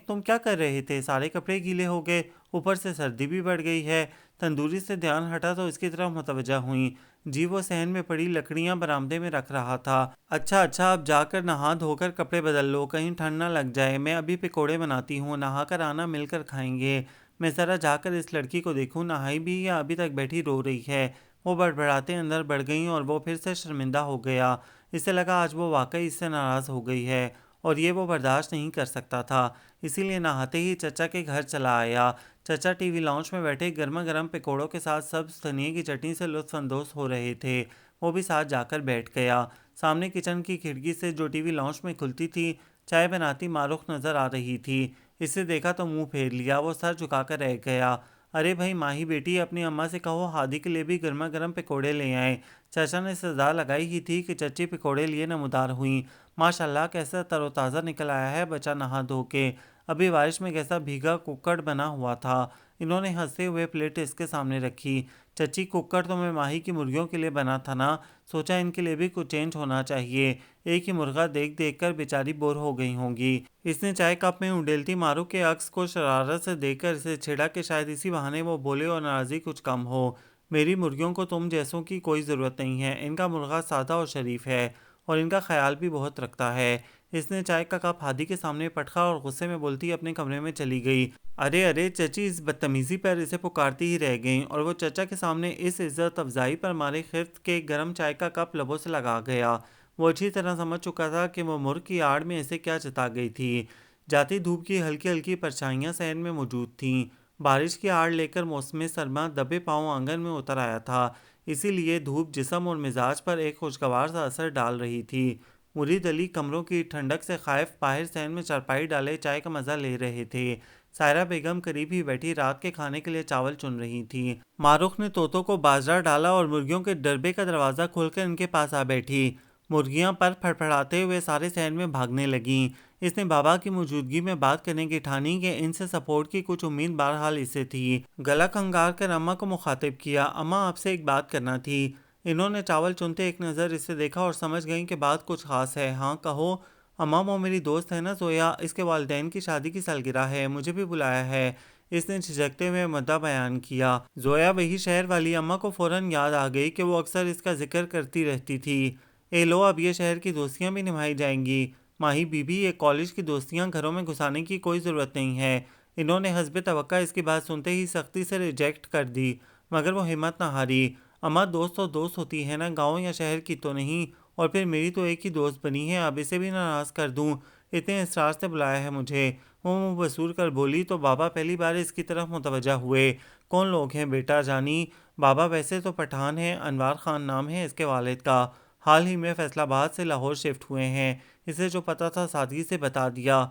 تم کیا کر رہے تھے؟ سارے کپڑے گیلے ہو گئے، اوپر سے سردی بھی بڑھ گئی ہے۔ تندوری سے دھیان ہٹا تو اس کی طرف متوجہ ہوئیں۔ جی، وہ صحن میں پڑی لکڑیاں برآمدے میں رکھ رہا تھا۔ اچھا اچھا، اب جا کر نہا دھو کر کپڑے بدل لو، کہیں ٹھنڈ نہ لگ جائے۔ میں ابھی پکوڑے بناتی ہوں، نہا کر آنا، مل کر کھائیں گے۔ میں ذرا جا کر اس لڑکی کو دیکھوں، نہائی بھی یا ابھی تک بیٹھی رو رہی ہے؟ وہ بڑبڑاتے اندر بڑھ گئیں اور وہ پھر سے شرمندہ ہو گیا۔ اسے لگا آج وہ واقعی اس سے ناراض ہو گئی ہے اور یہ وہ برداشت نہیں کر سکتا تھا، اسی لیے نہاتے ہی چچا کے گھر چلا آیا۔ چچا ٹی وی لاؤنج میں بیٹھے گرما گرم پکوڑوں کے ساتھ سبز دھنیے کی چٹنی سے لطف اندوز ہو رہے تھے۔ وہ بھی ساتھ جا کر بیٹھ گیا۔ سامنے کچن کی کھڑکی سے جو ٹی وی لاؤنج میں کھلتی تھی چائے بناتی مارخ نظر آ رہی تھی۔ اسے دیکھا تو منہ پھیر لیا، وہ سر جھکا کر رہ گیا۔ ارے بھائی ماہی بیٹی، اپنی اماں سے کہو ہادی کے لیے بھی گرما گرم پکوڑے لے آئیں۔ چچا نے سزا لگائی ہی تھی کہ چچی پکوڑے لیے نمودار ہوئیں۔ ماشاءاللہ کیسا تر و تازہ نکل آیا ہے بچہ نہا دھو کے، ابھی بارش میں کیسا بھیگا ککڑ بنا ہوا تھا۔ انہوں نے ہنستے ہوئے پلیٹ اس کے سامنے رکھی۔ چچی، ککڑ تو میں ماہی کی مرغیوں کے لیے بنا تھا نا، سوچا ان کے لیے بھی کچھ چینج ہونا چاہیے۔ ایک ہی مرغا دیکھ دیکھ کر بیچاری بور ہو گئی ہوں گی۔ اس نے چائے کپ میں انڈیلتی مارو کے عکس کو شرارت سے دیکھ کر اسے چھیڑا کہ شاید اسی بہانے وہ بولے اور ناراضی کچھ کم ہو۔ میری مرغیوں کو تم جیسوں کی کوئی ضرورت نہیں ہے، ان کا مرغا سادہ اور شریف ہے اور ان کا خیال بھی بہت رکھتا ہے۔ اس نے چائے کا کپ ہادی کے سامنے پٹخا اور غصے میں بولتی اپنے کمرے میں چلی گئی۔ ارے ارے، چچی اس بدتمیزی پر اسے پکارتی ہی رہ گئیں اور وہ چچا کے سامنے اس عزت افزائی پر مارے خرد کے گرم چائے کا کپ لبوں سے لگا گیا۔ وہ اچھی طرح سمجھ چکا تھا کہ وہ مرغ کی آڑ میں اسے کیا جتا گئی تھی۔ جاتی دھوپ کی ہلکی ہلکی پرچھائیاں صحن میں موجود تھیں۔ بارش کی آڑ لے کر موسم سرما دبے پاؤں آنگن میں اتر آیا تھا، اسی لیے دھوپ جسم اور مزاج پر ایک خوشگوار سا اثر ڈال رہی تھی۔ مرید علی کمروں کی ٹھنڈک سے خائف باہر صحن میں چارپائی ڈالے چائے کا مزہ لے رہے تھے۔ سائرہ بیگم قریب ہی بیٹھی رات کے کھانے کے لیے چاول چن رہی تھی۔ معروف نے طوطوں کو باجرہ ڈالا اور مرغیوں کے ڈربے کا دروازہ کھول کر ان کے پاس آ بیٹھی۔ مرغیاں پر پھڑپھڑاتے ہوئے سارے صحن میں بھاگنے لگیں۔ اس نے بابا کی موجودگی میں بات کرنے کی ٹھانی کہ ان سے سپورٹ کی کچھ امید بہرحال اسے تھی۔ گلا کھنگار کر اماں کو مخاطب کیا، اماں آپ سے ایک بات کرنا تھی۔ انہوں نے چاول چنتے ایک نظر اسے دیکھا اور سمجھ گئیں کہ بات کچھ خاص ہے۔ ہاں کہو اماں، وہ میری دوست ہے نا زویا، اس کے والدین کی شادی کی سالگرہ ہے، مجھے بھی بلایا ہے۔ اس نے جھجکتے ہوئے مدعا بیان کیا۔ زویا وہی شہر والی اماں کو فوراً یاد آ گئی کہ وہ اکثر اس کا ذکر کرتی رہتی تھی۔ اے لو، اب یہ شہر کی دوستیاں بھی نبھائی جائیں گی۔ ماہی بی بی، یہ کالج کی دوستیاں گھروں میں گھسانے کی کوئی ضرورت نہیں ہے۔ انہوں نے حسب توقع اس کی بات سنتے ہی سختی سے ریجیکٹ کر دی، مگر وہ ہمت نہ ہاری۔ اماں، دوست تو دوست ہوتی ہے نا، گاؤں یا شہر کی تو نہیں، اور پھر میری تو ایک ہی دوست بنی ہے، اب اسے بھی ناراض کر دوں؟ اتنے اصرار سے بلایا ہے مجھے۔ وہ منہ بسور کر بولی تو بابا پہلی بار اس کی طرف متوجہ ہوئے۔ کون لوگ ہیں بیٹا جانی؟ بابا ویسے تو پٹھان ہیں، انوار خان نام ہے اس کے والد کا، حال ہی میں فیصل آباد سے لاہور شفٹ ہوئے ہیں۔ اسے جو پتا تھا سادگی سے بتا دیا۔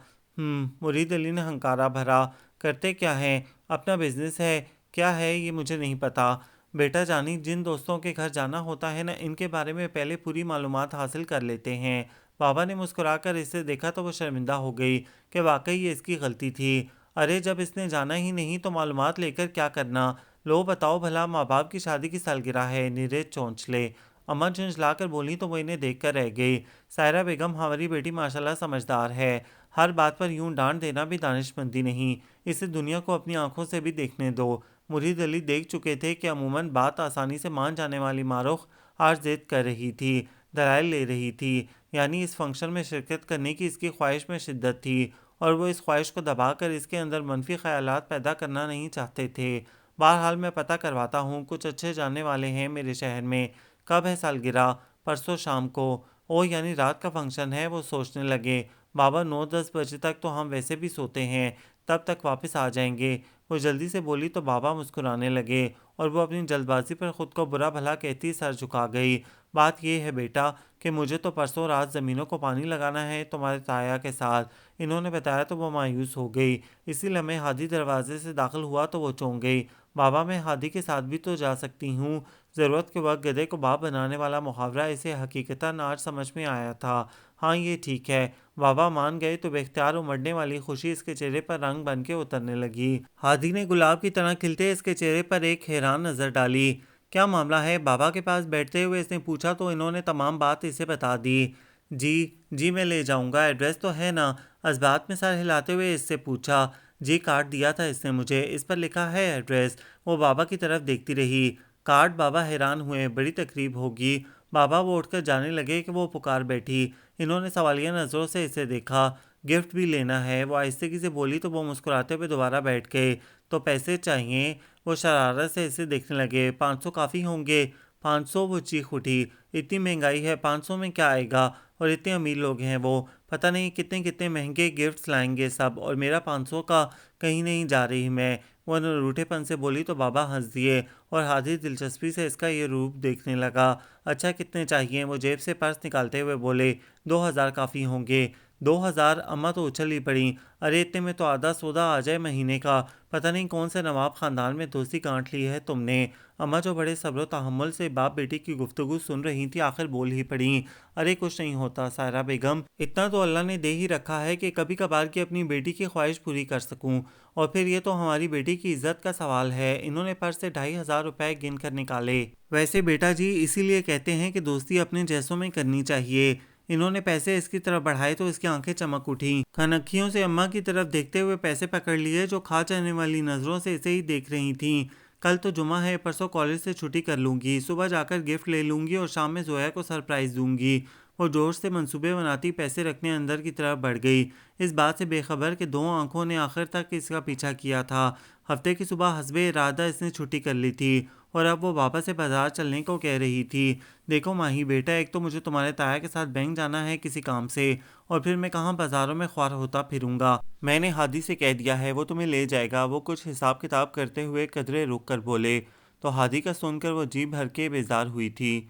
مرید علی نے ہنکارا بھرا، کرتے کیا ہیں؟ اپنا بزنس ہے؟ کیا ہے یہ مجھے نہیں پتا۔ بیٹا جانی، جن دوستوں کے گھر جانا ہوتا ہے نا، ان کے بارے میں پہلے پوری معلومات حاصل کر لیتے ہیں۔ بابا نے مسکرا کر اسے دیکھا تو وہ شرمندہ ہو گئی کہ واقعی یہ اس کی غلطی تھی۔ ارے جب اس نے جانا ہی نہیں تو معلومات لے کر کیا کرنا؟ لو بتاؤ بھلا، ماں باپ کی شادی کی سالگرہ ہے، نیرے چونچ لے۔ اماں جھنجھلا کر بولی تو وہ انہیں دیکھ کر رہ گئی۔ سائرہ بیگم، ہماری بیٹی ماشاءاللہ سمجھدار ہے، ہر بات پر یوں ڈانٹ دینا بھی دانش مندی نہیں، اسے دنیا کو اپنی آنکھوں سے بھی دیکھنے دو۔ مرید علی دیکھ چکے تھے کہ عموماً بات آسانی سے مان جانے والی معروف آج ضد کر رہی تھی، دلائل لے رہی تھی، یعنی اس فنکشن میں شرکت کرنے کی اس کی خواہش میں شدت تھی، اور وہ اس خواہش کو دبا کر اس کے اندر منفی خیالات پیدا کرنا نہیں چاہتے تھے۔ بہرحال میں پتہ کرواتا ہوں، کچھ اچھے جاننے والے ہیں میرے شہر میں۔ کب ہے سالگرہ؟ پرسوں شام کو۔ او، یعنی رات کا فنکشن ہے؟ وہ سوچنے لگے۔ بابا، 9-10 بجے تک تو ہم ویسے بھی سوتے ہیں، تب تک واپس آ جائیں گے۔ وہ جلدی سے بولی تو بابا مسکرانے لگے، اور وہ اپنی جلد بازی پر خود کو برا بھلا کہتی سر جھکا گئی۔ بات یہ ہے بیٹا کہ مجھے تو پرسوں رات زمینوں کو پانی لگانا ہے تمہارے تایا کے ساتھ۔ انہوں نے بتایا تو وہ مایوس ہو گئی۔ اسی لمحے ہادی دروازے سے داخل ہوا تو وہ چونک گئی۔ بابا، میں ہادی کے ساتھ بھی تو جا سکتی ہوں۔ ضرورت کے وقت گدھے کو باپ بنانے والا محاورہ اسے حقیقتاً آج سمجھ میں آیا تھا۔ ہاں یہ ٹھیک ہے۔ بابا مان گئے تو بے اختیار امڑنے والی خوشی اس کے چہرے پر رنگ بن کے اترنے لگی۔ ہادی نے گلاب کی طرح کھلتے اس کے چہرے پر ایک حیران نظر ڈالی۔ کیا معاملہ ہے؟ بابا کے پاس بیٹھتے ہوئے اس نے پوچھا تو انہوں نے تمام بات اسے بتا دی۔ جی میں لے جاؤں گا، ایڈریس تو ہے نا؟ اسبات میں سر ہلاتے ہوئے اس سے پوچھا۔ جی، کارڈ دیا تھا اس نے مجھے، اس پر لکھا ہے ایڈریس۔ وہ بابا کی طرف دیکھتی رہی۔ کارڈ؟ بابا حیران ہوئے، بڑی تقریب ہوگی۔ بابا وہ اٹھ کر جانے لگے کہ وہ پکار بیٹھی۔ انہوں نے سوالیہ نظروں سے اسے دیکھا۔ گفٹ بھی لینا ہے؟ وہ آہستگی سے بولی تو وہ مسکراتے ہوئے دوبارہ بیٹھ گئے۔ تو پیسے چاہیے؟ وہ شرارت سے اسے دیکھنے لگے۔ 500 کافی ہوں گے؟ 500؟ وہ چیخ اٹھی، اتنی مہنگائی ہے، 500 میں کیا آئے گا؟ اور اتنے امیر لوگ ہیں وہ، پتہ نہیں کتنے کتنے مہنگے گفٹس لائیں گے سب، اور میرا 500 کا کہیں نہیں جا رہی میں۔ وہ روٹھے پن سے بولی تو بابا ہنس دیے، اور ہادی دلچسپی سے اس کا یہ روپ دیکھنے لگا۔ اچھا کتنے چاہیے؟ وہ جیب سے پرس نکالتے ہوئے بولے۔ 2000 کافی ہوں گے؟ 2000؟ اماں تو اچھل ہی پڑیں۔ ارے اتنے میں تو آدھا سودا آ جائے مہینے کا۔ پتہ نہیں کون سے نواب خاندان میں دوستی گانٹ لی ہے تم نے۔ اماں جو بڑے صبر و تحمل سے باپ بیٹی کی گفتگو سن رہی تھی، آخر بول ہی پڑیں۔ ارے کچھ نہیں ہوتا سائرہ بیگم، اتنا تو اللہ نے دے ہی رکھا ہے کہ کبھی کبھار کی اپنی بیٹی کی خواہش پوری کر سکوں، اور پھر یہ تو ہماری بیٹی کی عزت کا سوال ہے۔ انہوں نے پرس سے 2500 روپے گن کر نکالے۔ ویسے بیٹا جی، اسی لیے کہتے ہیں کہ دوستی اپنے جیسوں میں کرنی چاہیے۔ انہوں نے پیسے اس کی طرف بڑھائے تو اس کی آنکھیں چمک اٹھیں۔ کھنکیوں سے اماں کی طرف دیکھتے ہوئے پیسے پکڑ لیے، جو کھا جانے والی نظروں سے اسے ہی دیکھ رہی تھیں۔ کل تو جمعہ ہے، پرسوں کالج سے چھٹی کر لوں گی، صبح جا کر گفٹ لے لوں گی اور شام میں زویا کو سرپرائز دوں گی۔ وہ جوش سے منصوبے بناتی پیسے رکھنے اندر کی طرف بڑھ گئی، اس بات سے بے خبر کہ 2 آنکھوں نے آخر تک اس کا پیچھا کیا تھا۔ ہفتے کی صبح حسب ارادہ اس نے چھٹی کر لی تھی، اور اب وہ واپس سے بازار چلنے کو کہہ رہی تھی۔ دیکھو ماہی بیٹا، ایک تو مجھے تمہارے تایا کے ساتھ بینک جانا ہے کسی کام سے، اور پھر میں کہاں بازاروں میں خوار ہوتا پھروں گا۔ میں نے ہادی سے کہہ دیا ہے، وہ تمہیں لے جائے گا۔ وہ کچھ حساب کتاب کرتے ہوئے قدرے رک کر بولے۔ تو ہادی کا سن کر وہ جی بھر کے بیزار ہوئی تھی۔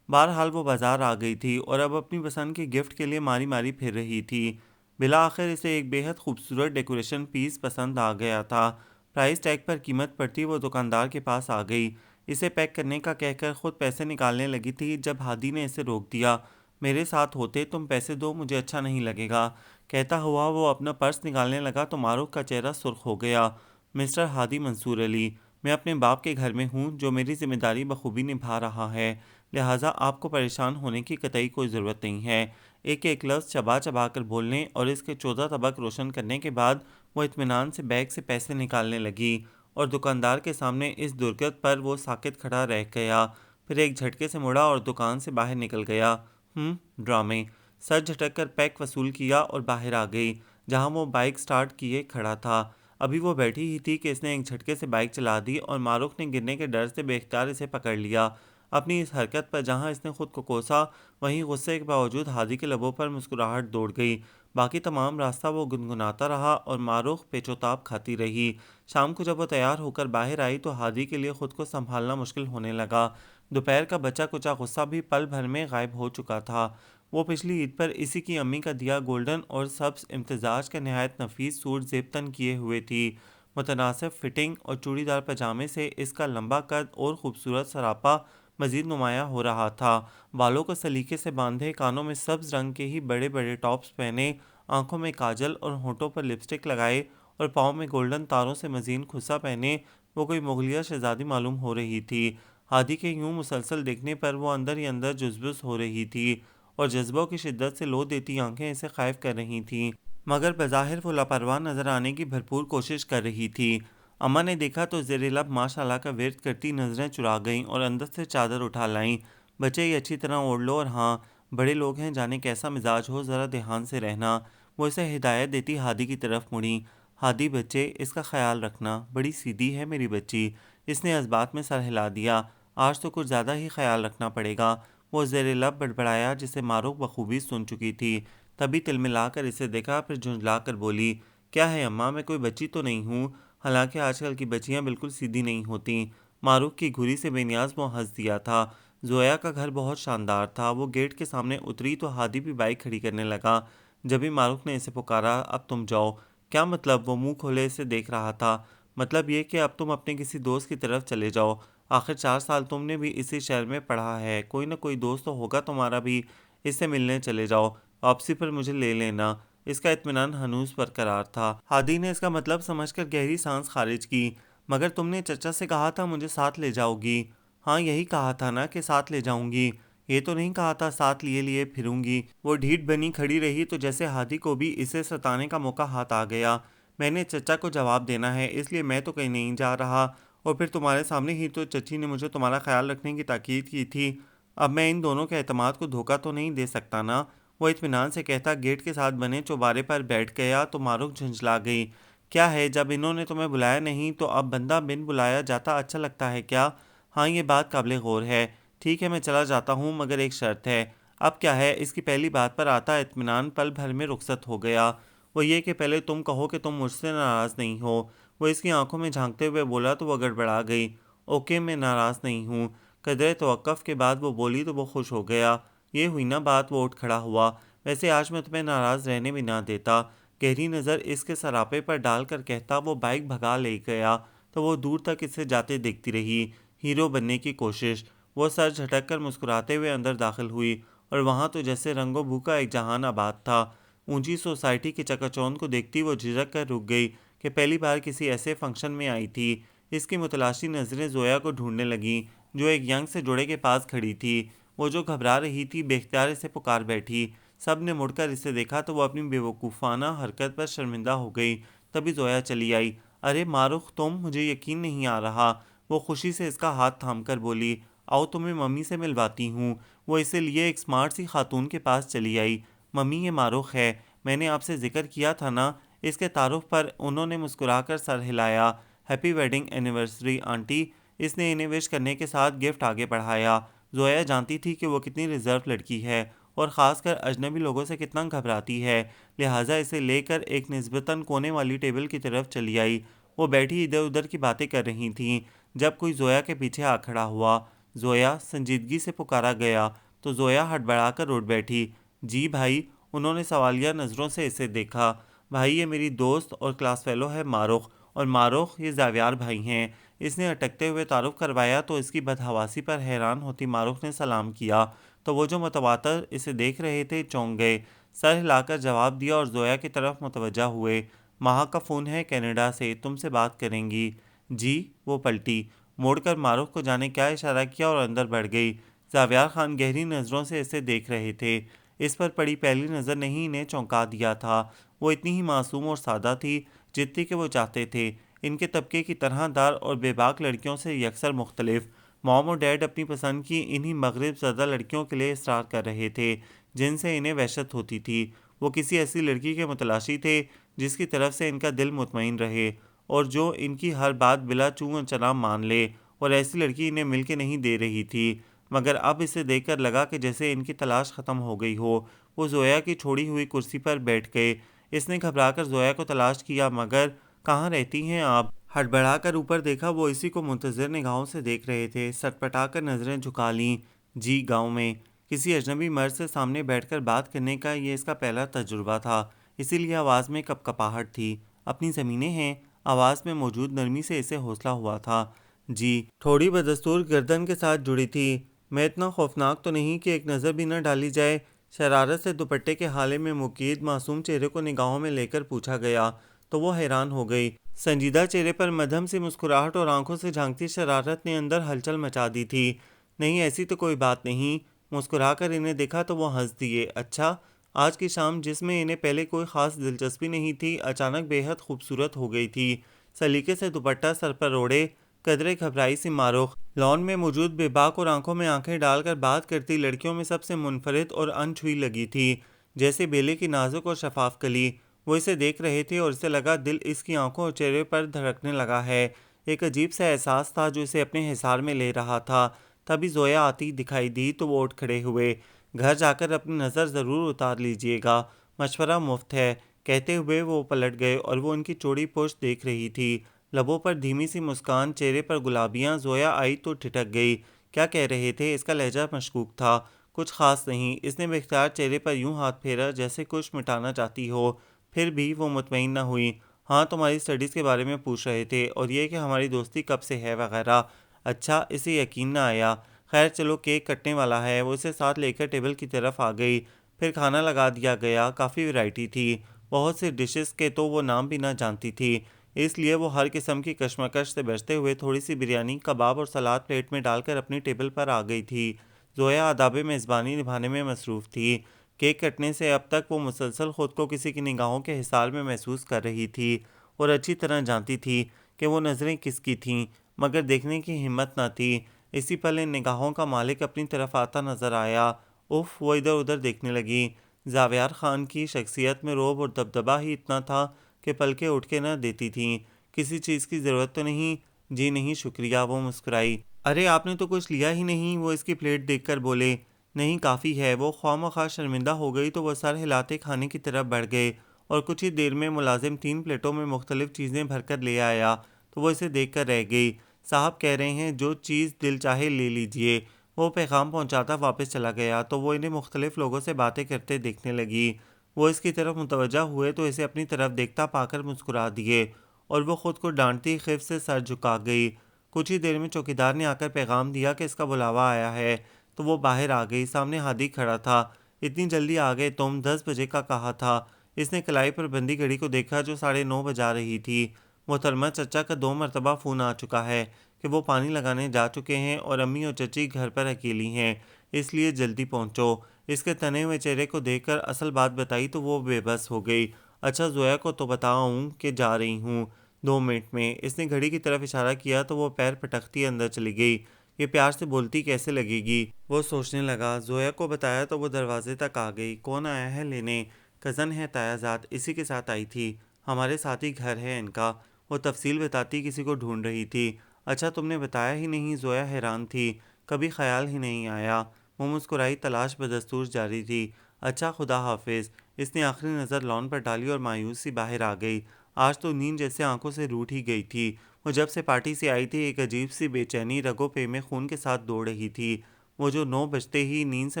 بہرحال وہ بازار آ گئی تھی اور اب اپنی پسند کے گفٹ کے لیے ماری ماری پھر رہی تھی۔ بالآخر اسے ایک بے حد خوبصورت ڈیکوریشن پیس پسند آ گیا تھا۔ پرائس ٹیگ پر قیمت پڑتی وہ دکاندار کے پاس آ گئی، اسے پیک کرنے کا کہہ کر خود پیسے نکالنے لگی تھی جب ہادی نے اسے روک دیا۔ میرے ساتھ ہوتے تم پیسے دو، مجھے اچھا نہیں لگے گا۔ کہتا ہوا وہ اپنا پرس نکالنے لگا تو معروف کا چہرہ سرخ ہو گیا۔ مسٹر ہادی منصور علی، میں اپنے باپ کے گھر میں ہوں جو میری ذمہ داری بخوبی نبھا رہا ہے، لہٰذا آپ کو پریشان ہونے کی قطعی کوئی ضرورت نہیں ہے۔ ایک ایک لفظ چبا چبا کر بولنے اور اس کے 14 طبق روشن کرنے کے بعد وہ اطمینان سے بیگ سے پیسے نکالنے لگی اور دکاندار کے سامنے اس درگت پر وہ ساکت کھڑا رہ گیا، پھر ایک جھٹکے سے مڑا اور دکان سے باہر نکل گیا۔ ڈرامے۔ سر جھٹک کر پیک وصول کیا اور باہر آ گئی جہاں وہ بائک سٹارٹ کیے کھڑا تھا۔ ابھی وہ بیٹھی ہی تھی کہ اس نے ایک جھٹکے سے بائک چلا دی اور معروف نے گرنے کے ڈر سے بے اختیار اسے پکڑ لیا۔ اپنی اس حرکت پر جہاں اس نے خود کو کوسا، وہیں غصے کے باوجود ہادی کے لبوں پر مسکراہٹ دوڑ گئی۔ باقی تمام راستہ وہ گنگناتا رہا اور معروف پیچ و تاب کھاتی رہی۔ شام کو جب وہ تیار ہو کر باہر آئی تو ہادی کے لیے خود کو سنبھالنا مشکل ہونے لگا۔ دوپہر کا بچا کچا غصہ بھی پل بھر میں غائب ہو چکا تھا۔ وہ پچھلی عید پر اسی کی امی کا دیا گولڈن اور سبز امتزاج کا نہایت نفیس سوٹ زیب تن کیے ہوئے تھی۔ متناسب فٹنگ اور چوڑی دار پاجامے سے اس کا لمبا قد اور خوبصورت سراپا مزید نمایاں ہو رہا تھا۔ بالوں کو سلیقے سے باندھے، کانوں میں سبز رنگ کے ہی بڑے بڑے ٹاپس پہنے، آنکھوں میں کاجل اور ہونٹوں پر لپسٹک لگائے اور پاؤں میں گولڈن تاروں سے مزین کھسا پہنے وہ کوئی مغلیہ شہزادی معلوم ہو رہی تھی۔ ہادی کے یوں مسلسل دیکھنے پر وہ اندر ہی اندر جزبز ہو رہی تھی اور جذبوں کی شدت سے لو دیتی آنکھیں اسے خائف کر رہی تھیں، مگر بظاہر وہ لاپرواہ نظر آنے کی بھرپور کوشش کر رہی تھی۔ اماں نے دیکھا تو زیر لب ماشاء اللہ کا ورد کرتی نظریں چرا گئیں اور اندر سے چادر اٹھا لائیں۔ بچے یہ اچھی طرح اوڑھ لو اور ہاں، بڑے لوگ ہیں، جانے کیسا مزاج ہو، ذرا دھیان سے رہنا۔ وہ اسے ہدایت دیتی ہادی کی طرف مڑی۔ ہادی بچے، اس کا خیال رکھنا، بڑی سیدھی ہے میری بچی۔ اس نے اس بات میں سر ہلا دیا۔ آج تو کچھ زیادہ ہی خیال رکھنا پڑے گا، وہ زیر لب بڑبڑایا جسے معروف بخوبی سن چکی تھی۔ تبھی تلملا کر اسے دیکھا، پھر جھنجلا کر بولی، کیا ہے اماں، میں کوئی بچی تو نہیں ہوں؟ حالانکہ آج کل کی بچیاں بالکل سیدھی نہیں ہوتیں۔ معروف کی گھری سے بے نیاز وہ ہنس دیا تھا۔ زویا کا گھر بہت شاندار تھا۔ وہ گیٹ کے سامنے اتری تو ہادی بھی بائک کھڑی کرنے لگا۔ جبھی معروف نے اسے پکارا، اب تم جاؤ۔ کیا مطلب؟ وہ منہ کھولے اسے دیکھ رہا تھا۔ مطلب یہ کہ اب تم اپنے کسی دوست کی طرف چلے جاؤ، آخر 4 سال تم نے بھی اسی شہر میں پڑھا ہے، کوئی نہ کوئی دوست تو ہوگا تمہارا بھی، اس سے ملنے چلے جاؤ، واپسی پر مجھے لے لینا۔ اس کا اطمینان ہنوز برقرار تھا۔ ہادی نے اس کا مطلب سمجھ کر گہری سانس خارج کی۔ مگر تم نے چچا سے کہا تھا مجھے ساتھ لے جاؤ گی۔ ہاں یہی کہا تھا نا کہ ساتھ لے جاؤں گی، یہ تو نہیں کہا تھا ساتھ لیے لیے پھروں گی۔ وہ ڈھیٹ بنی کھڑی رہی تو جیسے ہادی کو بھی اسے ستانے کا موقع ہاتھ آ گیا۔ میں نے چچا کو جواب دینا ہے، اس لیے میں تو کہیں نہیں جا رہا، اور پھر تمہارے سامنے ہی تو چچی نے مجھے تمہارا خیال رکھنے کی تاکید کی تھی۔ اب میں ان دونوں کے اعتماد کو دھوکہ تو نہیں دے سکتا نا، وہ اطمینان سے کہتا گیٹ کے ساتھ بنے چوبارے پر بیٹھ گیا تو معروف جھنجھلا گئی۔ کیا ہے، جب انہوں نے تمہیں بلایا نہیں تو اب بندہ بن بلایا جاتا اچھا لگتا ہے کیا؟ ہاں یہ بات قابل غور ہے۔ ٹھیک ہے میں چلا جاتا ہوں، مگر ایک شرط ہے۔ اب کیا ہے؟ اس کی پہلی بات پر آتا اطمینان پل بھر میں رخصت ہو گیا۔ وہ یہ کہ پہلے تم کہو کہ تم مجھ سے ناراض نہیں ہو۔ وہ اس کی آنکھوں میں جھانکتے ہوئے بولا تو وہ گڑبڑا گئی۔ اوکے میں ناراض نہیں ہوں۔ قدرے توقف کے بعد وہ بولی تو وہ خوش ہو گیا۔ یہ ہوئی نا بات، وہ اٹھ کھڑا ہوا۔ ویسے آج میں تمہیں ناراض رہنے بھی نہ دیتا۔ گہری نظر اس کے سراپے پر ڈال کر کہتا وہ بائک بھگا لے گیا تو وہ دور تک اسے جاتے دیکھتی رہی۔ ہیرو بننے کی کوشش۔ وہ سر جھٹک کر مسکراتے ہوئے اندر داخل ہوئی اور وہاں تو جیسے رنگ و بو کا ایک جہان آباد تھا۔ اونچی سوسائٹی کے چکا چوند کو دیکھتی وہ جھجک کر رک گئی کہ پہلی بار کسی ایسے فنکشن میں آئی تھی۔ اس کی متلاشی نظریں زویا کو ڈھونڈنے لگیں جو ایک ینگ سے جوڑے کے پاس کھڑی تھی۔ وہ جو گھبرا رہی تھی بے اختیار اسے پکار بیٹھی۔ سب نے مڑ کر اسے دیکھا تو وہ اپنی بے وقوفانہ حرکت پر شرمندہ ہو گئی۔ تبھی زویا چلی آئی۔ ارے ماروخ تم، مجھے یقین نہیں آ رہا، وہ خوشی سے اس کا ہاتھ تھام کر بولی۔ آؤ تمہیں ممی سے ملواتی ہوں۔ وہ اسے لیے ایک سمارٹ سی خاتون کے پاس چلی آئی۔ ممی یہ ماروخ ہے، میں نے آپ سے ذکر کیا تھا نا۔ اس کے تعارف پر انہوں نے مسکرا کر سر ہلایا۔ ہیپی ویڈنگ اینیورسری آنٹی، اس نے انہیں وش کرنے کے ساتھ گفٹ آگے بڑھایا۔ زویا جانتی تھی کہ وہ کتنی ریزرو لڑکی ہے اور خاص کر اجنبی لوگوں سے کتنا گھبراتی ہے، لہٰذا اسے لے کر ایک نسبتاً کونے والی ٹیبل کی طرف چلی آئی۔ وہ بیٹھی ادھر ادھر کی باتیں کر رہی تھیں جب کوئی زویا کے پیچھے آ کھڑا ہوا۔ زویا سنجیدگی سے پکارا گیا تو زویا ہڑبڑا کر اٹھ بیٹھی۔ جی بھائی، انہوں نے سوالیہ نظروں سے اسے دیکھا۔ بھائی، یہ میری دوست اور کلاس فیلو ہے ماروخ، اور ماروخ یہ زاویار بھائی ہیں۔ اس نے اٹکتے ہوئے تعارف کروایا تو اس کی بدحواسی پر حیران ہوتی ماروخ نے سلام کیا تو وہ جو متواتر اسے دیکھ رہے تھے چونک گئے، سر ہلا کر جواب دیا اور زویا کی طرف متوجہ ہوئے۔ مہا کا فون ہے کینیڈا سے، تم سے بات کریں گی۔ جی، وہ پلٹی، موڑ کر ماروخ کو جانے کیا اشارہ کیا اور اندر بڑھ گئی۔ زاویار خان گہری نظروں سے اسے دیکھ رہے تھے۔ اس پر پڑی پہلی نظر نے ہی انہیں چونکا دیا تھا۔ وہ اتنی ہی معصوم اور سادہ تھی جتنی کہ وہ چاہتے تھے۔ ان کے طبقے کی طرح دار اور بے باک لڑکیوں سے یکسر مختلف۔ موم اور ڈیڈ اپنی پسند کی انہی مغرب زدہ لڑکیوں کے لیے اصرار کر رہے تھے جن سے انہیں وحشت ہوتی تھی۔ وہ کسی ایسی لڑکی کے متلاشی تھے جس کی طرف سے ان کا دل مطمئن رہے اور جو ان کی ہر بات بلا چوں چرا مان لے، اور ایسی لڑکی انہیں مل کے نہیں دے رہی تھی۔ مگر اب اسے دیکھ کر لگا کہ جیسے ان کی تلاش ختم ہو گئی ہو۔ وہ زویا کی چھوڑی ہوئی کرسی پر بیٹھ گئے۔ اس نے گھبرا کر زویا کو تلاش کیا، مگر کہاں رہتی ہیں آپ؟ ہڑبڑا کر اوپر دیکھا، وہ اسی کو منتظر نگاہوں سے دیکھ رہے تھے۔ سٹپٹا کر نظریں جھکا لیں۔ جی، گاؤں میں۔ کسی اجنبی مرد سے سامنے بیٹھ کر بات کرنے کا یہ اس کا پہلا تجربہ تھا، اسی لیے آواز میں کپکپاہٹ تھی۔ اپنی زمینیں ہیں؟ آواز میں موجود نرمی سے اسے حوصلہ ہوا تھا۔ جی، تھوڑی بدستور گردن کے ساتھ جڑی تھی۔ میں اتنا خوفناک تو نہیں کہ ایک نظر بھی نہ ڈالی جائے؟ شرارت سے دوپٹے کے حالے میں مقید معصوم چہرے کو نگاہوں میں لے کر پوچھا گیا تو وہ حیران ہو گئی۔ سنجیدہ چہرے پر مدھم سی مسکراہٹ اور آنکھوں سے جھانکتی شرارت نے اندر ہلچل مچا دی تھی۔ نہیں، ایسی تو کوئی بات نہیں۔ مسکرا کر انہیں دیکھا تو وہ ہنس دیے۔ اچھا، آج کی شام جس میں انہیں پہلے کوئی خاص دلچسپی نہیں تھی اچانک بے حد خوبصورت ہو گئی تھی۔ سلیقے سے دوپٹہ سر پر اوڑھے، قدرے گھبرائی سی ماروخ لان میں موجود بے باک اور آنکھوں میں آنکھیں ڈال کر بات کرتی لڑکیوں میں سب سے منفرد اور انچھوئی لگی تھی، جیسے بیلے کی نازک اور شفاف کلی۔ وہ اسے دیکھ رہے تھے اور اسے لگا دل اس کی آنکھوں اور چہرے پر دھڑکنے لگا ہے۔ ایک عجیب سا احساس تھا جو اسے اپنے حصار میں لے رہا تھا۔ تبھی زویا آتی دکھائی دی تو وہ اٹھ کھڑے ہوئے۔ گھر جا کر اپنی نظر ضرور اتار لیجئے گا، مشورہ مفت ہے، کہتے ہوئے وہ پلٹ گئے اور وہ ان کی چوڑی پشت دیکھ رہی تھی، لبوں پر دھیمی سی مسکان، چہرے پر گلابیاں۔ زویا آئی تو ٹھٹک گئی۔ کیا کہہ رہے تھے؟ اس کا لہجہ مشکوک تھا۔ کچھ خاص نہیں، اس نے بے اختیار چہرے پر یوں ہاتھ پھیرا جیسے کچھ مٹانا چاہتی ہو۔ پھر بھی وہ مطمئن نہ ہوئی۔ ہاں، تمہاری اسٹڈیز کے بارے میں پوچھ رہے تھے اور یہ کہ ہماری دوستی کب سے ہے وغیرہ۔ اچھا، اسے یقین نہ آیا۔ خیر چلو، کیک کٹنے والا ہے۔ وہ اسے ساتھ لے کر ٹیبل کی طرف آ گئی۔ پھر کھانا لگا دیا گیا۔ کافی ویرائٹی تھی، بہت سے ڈشز کے تو وہ نام بھی نہ جانتی تھی، اس لیے وہ ہر قسم کی کشمکش سے بچتے ہوئے تھوڑی سی بریانی، کباب اور سلاد پلیٹ میں ڈال کر اپنی ٹیبل پر آ گئی تھی۔ زویا آداب میزبانی نبھانے میں مصروف تھی۔ کیک کٹنے سے اب تک وہ مسلسل خود کو کسی کی نگاہوں کے حصار میں محسوس کر رہی تھی اور اچھی طرح جانتی تھی کہ وہ نظریں کس کی تھیں، مگر دیکھنے کی ہمت نہ تھی۔ اسی پل ان نگاہوں کا مالک اپنی طرف آتا نظر آیا۔ اف، وہ ادھر ادھر دیکھنے لگی۔ زاویار خان کی شخصیت میں رعب اور دبدبہ ہی اتنا تھا کہ پلکیں اٹھ کے نہ دیتی تھیں۔ کسی چیز کی ضرورت تو نہیں؟ جی نہیں شکریہ، وہ مسکرائی۔ ارے آپ نے تو کچھ لیا ہی نہیں، وہ اس کی پلیٹ دیکھ کر بولے۔ نہیں، کافی ہے۔ وہ خواہ شرمندہ ہو گئی تو وہ سر ہلاتے کھانے کی طرف بڑھ گئے اور کچھ ہی دیر میں ملازم 3 پلیٹوں میں مختلف چیزیں بھر کر لے آیا تو وہ اسے دیکھ کر رہ گئی۔ صاحب کہہ رہے ہیں جو چیز دل چاہے لے لیجئے۔ وہ پیغام پہنچاتا واپس چلا گیا تو وہ انہیں مختلف لوگوں سے باتیں کرتے دیکھنے لگی۔ وہ اس کی طرف متوجہ ہوئے تو اسے اپنی طرف دیکھتا پا کر مسکرا دیے اور وہ خود کو ڈانٹتی خف سے سر جھکا گئی۔ کچھ ہی دیر میں چوکیدار نے آ کر پیغام دیا کہ اس کا بلاوا آیا ہے تو وہ باہر آ گئی۔ سامنے ہادی کھڑا تھا۔ اتنی جلدی آ گئے تم؟ 10 بجے کا کہا تھا۔ اس نے کلائی پر بندھی گھڑی کو دیکھا جو 9:30 بجا رہی تھی۔ محترمہ چچا کا 2 مرتبہ فون آ چکا ہے کہ وہ پانی لگانے جا چکے ہیں اور امی اور چچی گھر پر اکیلی ہیں، اس لیے جلدی پہنچو۔ اس کے تنے ہوئے چہرے کو دیکھ کر اصل بات بتائی تو وہ بے بس ہو گئی۔ اچھا، زویا کو تو بتاؤں کہ جا رہی ہوں 2 منٹ میں۔ اس نے گھڑی کی طرف اشارہ کیا تو وہ پیر پٹکتی اندر چلی گئی۔ یہ پیار سے بولتی کیسے لگے گی؟ وہ سوچنے لگا۔ زویا کو بتایا تو وہ دروازے تک آ گئی۔ کون آیا ہے لینے؟ کزن ہے تایا زاد، اسی کے ساتھ آئی تھی۔ ہمارے ساتھ ہی گھر ہے ان کا۔ وہ تفصیل بتاتی کسی کو ڈھونڈ رہی تھی۔ اچھا، تم نے بتایا ہی نہیں؟ زویا حیران تھی۔ کبھی خیال ہی نہیں آیا۔ وہ مسکرائی۔ تلاش بدستور جاری تھی۔ اچھا، خدا حافظ۔ اس نے آخری نظر لان پر ڈالی اور مایوس سی باہر آ گئی۔ آج تو نیند جیسے آنکھوں سے روٹ ہی گئی تھی۔ وہ جب سے پارٹی سے آئی تھی ایک عجیب سی بے چینی رگوں پہ میں خون کے ساتھ دوڑ رہی تھی۔ وہ جو 9 بجتے ہی نیند سے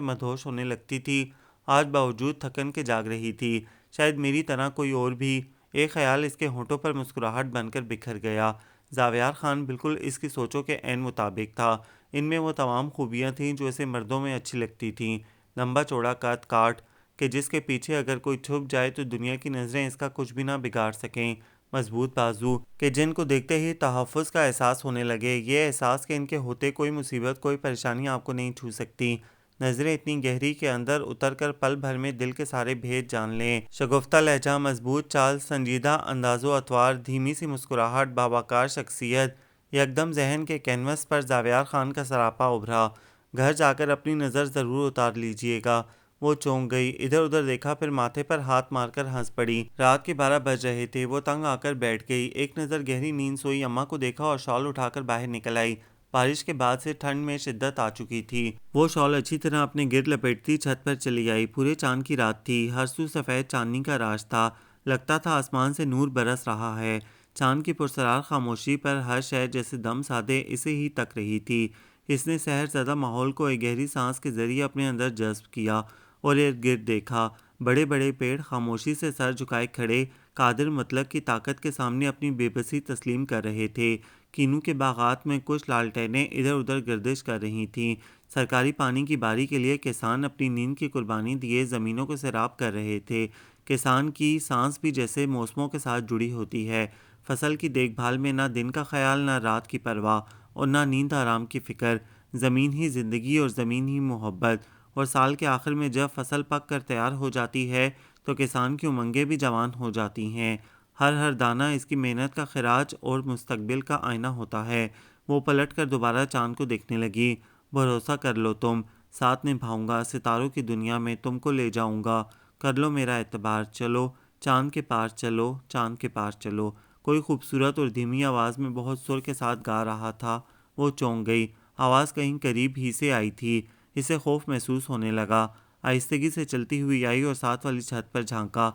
مدہوش ہونے لگتی تھی، آج باوجود تھکن کے جاگ رہی تھی۔ شاید میری طرح کوئی اور بھی۔ ایک خیال اس کے ہونٹوں پر مسکراہٹ بن کر بکھر گیا۔ زاویار خان بالکل اس کی سوچوں کے عین مطابق تھا۔ ان میں وہ تمام خوبیاں تھیں جو اسے مردوں میں اچھی لگتی تھیں۔ لمبا چوڑا قد کاٹ کہ جس کے پیچھے اگر کوئی چھپ جائے تو دنیا کی نظریں اس کا کچھ بھی نہ بگاڑ سکیں۔ مضبوط بازو کہ جن کو دیکھتے ہی تحفظ کا احساس ہونے لگے، یہ احساس کہ ان کے ہوتے کوئی مصیبت کوئی پریشانی آپ کو نہیں چھو سکتی۔ نظریں اتنی گہری کہ اندر اتر کر پل بھر میں دل کے سارے بھید جان لیں۔ شگفتہ لہجہ، مضبوط چال، سنجیدہ انداز و اطوار، دھیمی سی مسکراہٹ، باوقار شخصیت۔ یکدم ذہن کے کینوس پر زاویار خان کا سراپا ابھرا۔ گھر جا کر اپنی نظر ضرور اتار لیجئے گا۔ وہ چونک گئی، ادھر ادھر دیکھا، پھر ماتھے پر ہاتھ مار کر ہنس پڑی۔ رات کے 12 بج رہے تھے۔ وہ تنگ آ کر بیٹھ گئی، ایک نظر گہری نیند سوئی، اماں کو دیکھا اور شال اٹھا کر باہر نکل آئی۔ بارش کے بعد سے ٹھنڈ میں شدت آ چکی تھی۔ وہ شال اچھی طرح اپنے گرد لپیٹتی چھت پر چلی آئی۔ پورے چاند کی رات تھی، ہر سو سفید چاندنی کا راج تھا۔ لگتا تھا آسمان سے نور برس رہا ہے۔ چاند کی پرسرار خاموشی پر ہر شے جیسے دم سادے اسے ہی تک رہی تھی۔ اس نے سحر زدہ ماحول کو ایک گہری سانس کے ذریعے اپنے اندر جذب کیا اور ارد گرد دیکھا۔ بڑے بڑے پیڑ خاموشی سے سر جھکائے کھڑے، قادر مطلق کی طاقت کے سامنے اپنی بے بسی تسلیم کر رہے تھے۔ کینو کے باغات میں کچھ لالٹینیں ادھر ادھر گردش کر رہی تھیں۔ سرکاری پانی کی باری کے لیے کسان اپنی نیند کی قربانی دیے زمینوں کو سیراب کر رہے تھے۔ کسان کی سانس بھی جیسے موسموں کے ساتھ جڑی ہوتی ہے۔ فصل کی دیکھ بھال میں نہ دن کا خیال، نہ رات کی پرواہ اور نہ نیند آرام کی فکر۔ زمین ہی زندگی اور زمین ہی محبت۔ اور سال کے آخر میں جب فصل پک کر تیار ہو جاتی ہے تو کسان کی امنگیں بھی جوان ہو جاتی ہیں۔ ہر دانہ اس کی محنت کا خراج اور مستقبل کا آئینہ ہوتا ہے۔ وہ پلٹ کر دوبارہ چاند کو دیکھنے لگی۔ بھروسہ کر لو تم، ساتھ نبھاؤں گا، ستاروں کی دنیا میں تم کو لے جاؤں گا، کر لو میرا اعتبار، چلو چاند کے پار، چلو چاند کے پار چلو۔ کوئی خوبصورت اور دھیمی آواز میں بہت سر کے ساتھ گا رہا تھا۔ وہ چونک گئی، آواز کہیں قریب ہی سے آئی تھی۔ اسے خوف محسوس ہونے لگا۔ آہستگی سے چلتی ہوئی آئی اور ساتھ والی چھت پر جھانکا۔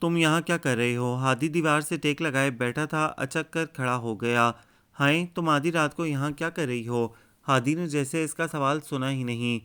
تم یہاں کیا کر رہے ہو؟ ہادی دیوار سے ٹیک لگائے بیٹھا تھا، اچک کر کھڑا ہو گیا۔ ہائے، تم آدھی رات کو یہاں کیا کر رہی ہو؟ ہادی نے جیسے اس کا سوال سنا ہی نہیں۔